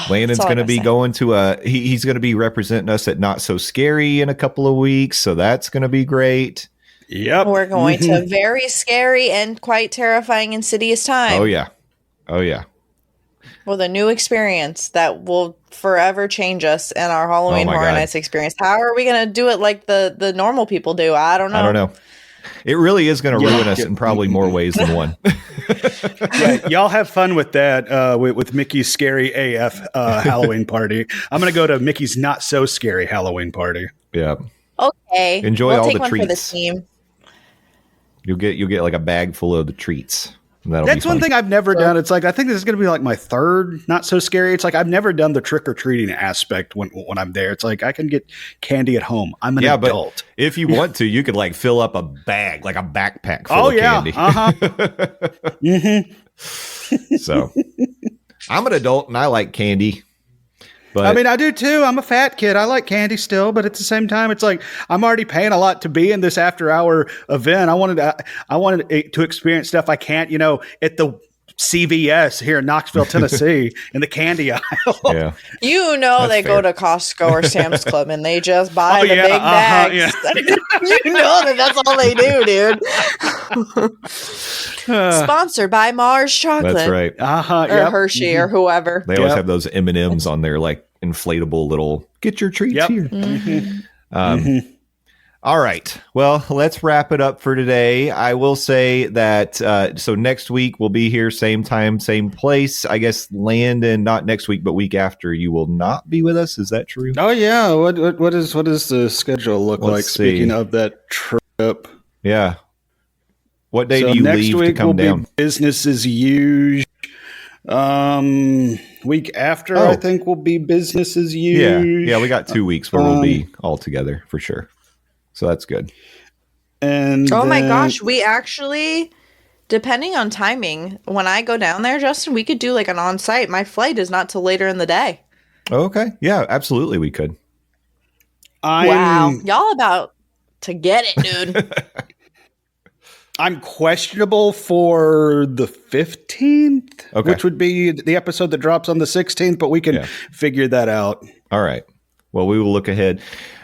Landon's going to be going to he's going to be representing us at Not So Scary in a couple of weeks. So that's going to be great. Yep. We're going to a very scary and quite terrifying Insidious time. Oh, yeah. With a new experience that will forever change us and our Halloween Horror Nights experience. How are we going to do it like the normal people do? I don't know. It really is going to ruin us in probably more ways than one. Yeah, y'all have fun with that, with Mickey's Scary AF Halloween party. I'm going to go to Mickey's Not So Scary Halloween party. Yeah. Okay. Enjoy all take the one treats. For the team. You'll get like a bag full of the treats. That's one thing I've never done. It's like I think this is going to be like my third Not So Scary. It's like I've never done the trick or treating aspect when I'm there. It's like I can get candy at home. I'm an adult. But if you want to, you could like fill up a bag, like a backpack full of candy. So I'm an adult and I like candy. But I mean, I do too. I'm a fat kid. I like candy still, but at the same time, it's like I'm already paying a lot to be in this after-hour event. I wanted to experience stuff I can't, at the CVS here in Knoxville, Tennessee, in the candy aisle. Yeah. You know, That's they fair. go to Costco or Sam's Club and they just buy the yeah, big bags. You know that's all they do, dude. Sponsored by Mars Chocolate. That's right. Or Hershey or whoever. They always have those M&Ms on their like inflatable little get your treats here. All right. Well, let's wrap it up for today. I will say that so next week we'll be here, same time, same place. I guess Landon, not next week, but week after, you will not be with us. Is that true? Oh yeah. What does the schedule look like? see. Speaking of that trip, Yeah. What day so do you next leave week to come will down? be business as usual. Week after, I think will be business as usual. Yeah. We got 2 weeks where we'll be all together for sure. So that's good. And Oh my then- gosh, we actually, depending on timing, when I go down there, Justin, we could do like an on-site. My flight is not till later in the day. Okay. Yeah, absolutely we could. Wow. Y'all about to get it, dude. I'm questionable for the 15th, Okay. which would be the episode that drops on the 16th, but we can figure that out. All right. Well, we will look ahead.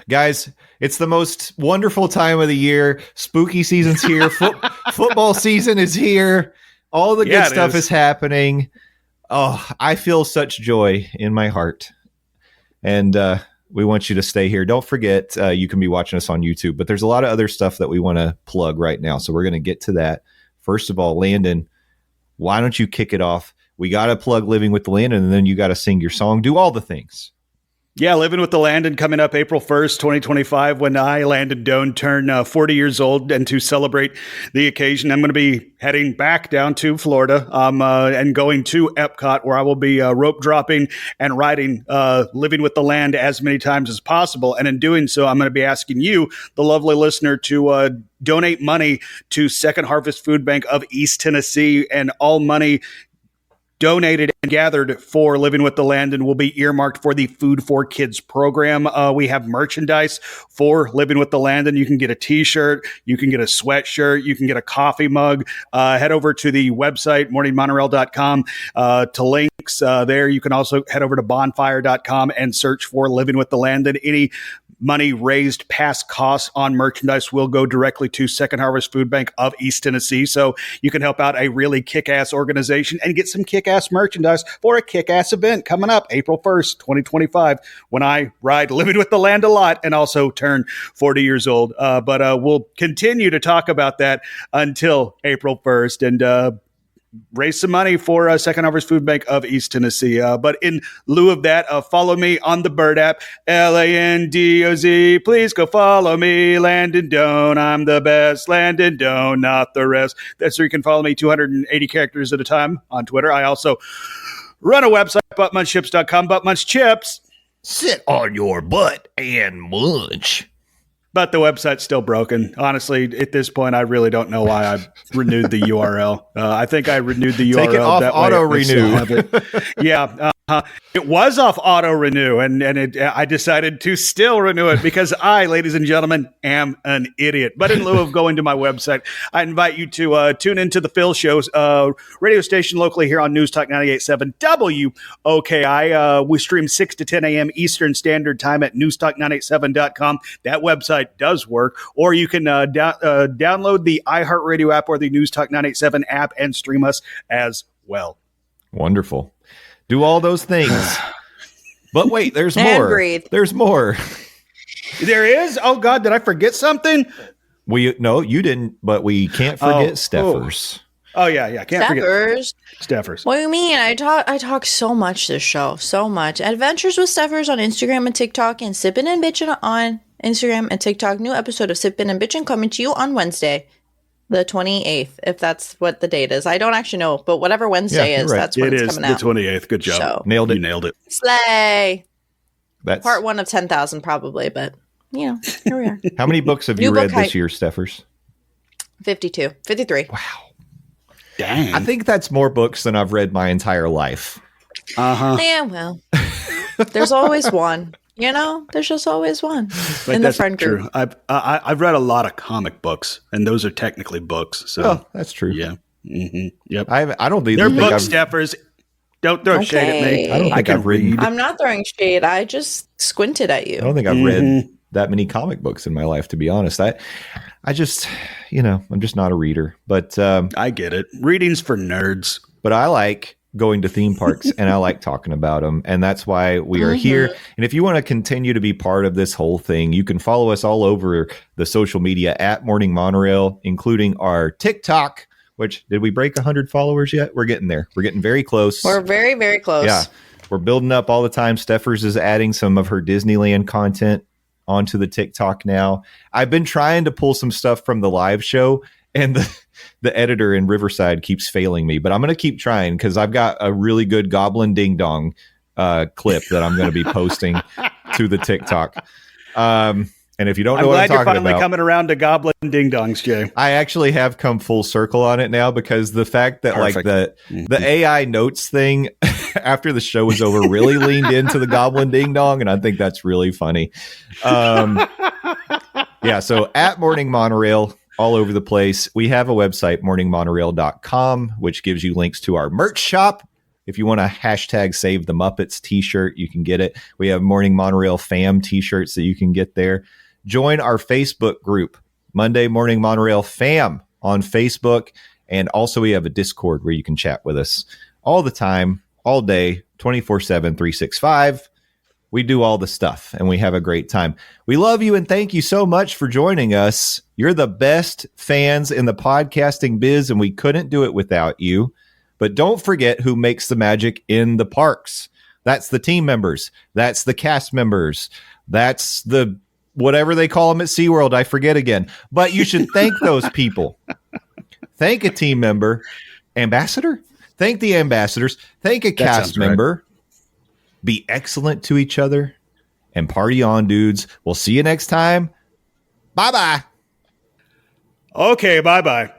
Guys, it's the most wonderful time of the year. Spooky season's here. Football season is here. All the good stuff is happening. Oh, I feel such joy in my heart. And we want you to stay here. Don't forget, you can be watching us on YouTube, but there's a lot of other stuff that we want to plug right now. So we're going to get to that. First of all, Landon, why don't you kick it off? We got to plug Living with the Landon, and then you got to sing your song. Do all the things. Yeah, Living with the Landon coming up April 1st, 2025, when I, Landon Doane, turn 40 years old. And to celebrate the occasion, I'm going to be heading back down to Florida and going to Epcot, where I will be rope dropping and riding Living with the Land as many times as possible. And in doing so, I'm going to be asking you, the lovely listener, to donate money to Second Harvest Food Bank of East Tennessee, and all money donated and gathered for Living with the Landon will be earmarked for the Food for Kids program. We have merchandise for Living with the Landon. You can get a t-shirt, you can get a sweatshirt, you can get a coffee mug. Head over to the website, morningmonorail.com, to links there. You can also head over to bonfire.com and search for Living with the Landon. Any money raised past costs on merchandise will go directly to Second Harvest Food Bank of East Tennessee. So you can help out a really kick-ass organization and get some kick-ass merchandise for a kick-ass event coming up April 1st, 2025, when I ride Living with the Land a lot and also turn 40 years old. But we'll continue to talk about that until April 1st. And raise some money for Second Harvest Food Bank of East Tennessee. But in lieu of that, follow me on the Bird app, LANDOZ. Please go follow me, Landon Doane. I'm the best, Landon Doane, not the rest. That's where you can follow me 280 characters at a time on Twitter. I also run a website, buttmunchchips.com, buttmunchchips. Sit on your butt and munch. But the website's still broken. Honestly, at this point, I really don't know why I renewed the URL. I think I renewed the URL. Take it off that auto way I still renew. have it. Yeah. It was off auto renew, and I decided to still renew it because I, ladies and gentlemen, am an idiot. But in lieu of going to my website, I invite you to tune into the Phil Show's radio station locally here on News Talk 98.7 WOKI. We stream 6 to 10 a.m. Eastern Standard Time at newstalk987.com. That website does work. Or you can download the iHeartRadio app or the News Talk 987 app and stream us as well. Wonderful. Do all those things. But wait, there's And more. breathe. There's more. There is? Oh, God, did I forget something? No, you didn't, but we can't forget Stephers. Oh, yeah. Can't forget Stephers. Stephers. What do you mean? I talk so much this show. So much. Adventures with Stephers on Instagram and TikTok, and Sippin' and Bitchin' on Instagram and TikTok. New episode of Sippin' and Bitchin' coming to you on Wednesday, the 28th, if that's what the date is. I don't actually know, but whatever Wednesday Yeah, is, right. that's when It it's is coming the out. 28th. Good job. So- Nailed it. You nailed it. Slay. That's Part 1 of 10,000 probably, but, you know, here we are. How many books have New you read book this year, Stephers? 52. 53. Wow. Dang. I think that's more books than I've read my entire life. Uh-huh. Yeah, well, there's always one. You know, there's just always one But in the that's friend group. true. I've read a lot of comic books, and those are technically books. So Oh, that's true. yeah. Yep. I don't think They're think book I've, staffers. Don't throw shade at me. I don't think I've read. I'm not throwing shade. I just squinted at you. I don't think I've read that many comic books in my life, to be honest. I just, I'm just not a reader. But I get it. Reading's for nerds. But I like going to theme parks and I like talking about them. And that's why we are here. And if you want to continue to be part of this whole thing, you can follow us all over the social media at Morning Monorail, including our TikTok, which did we break 100 followers yet? We're getting there. We're getting very close. We're very, very close. Yeah. We're building up all the time. Stephers is adding some of her Disneyland content onto the TikTok now. I've been trying to pull some stuff from the live show, and the editor in Riverside keeps failing me, but I'm going to keep trying because I've got a really good Goblin Ding Dong clip that I'm going to be posting to the TikTok. And if you don't know what I'm talking about, I'm glad you're finally coming around to Goblin Ding Dongs, Jay. I actually have come full circle on it now because the fact that like the AI notes thing after the show was over really leaned into the Goblin Ding Dong, and I think that's really funny. Yeah, so at Morning Monorail, all over the place. We have a website, morningmonorail.com, which gives you links to our merch shop. If you want a hashtag Save the Muppets t-shirt, you can get it. We have Morning Monorail fam t-shirts that you can get there. Join our Facebook group, Monday Morning Monorail fam on Facebook. And also we have a Discord where you can chat with us all the time, all day, 24/7, 365. We do all the stuff and we have a great time. We love you and thank you so much for joining us. You're the best fans in the podcasting biz and we couldn't do it without you. But don't forget who makes the magic in the parks. That's the team members. That's the cast members. That's the whatever they call them at SeaWorld. I forget again. But you should thank those people. Thank a team member. Ambassador? Thank the ambassadors. Thank a cast member. Right. Be excellent to each other and party on, dudes. We'll see you next time. Bye-bye. Okay, bye-bye.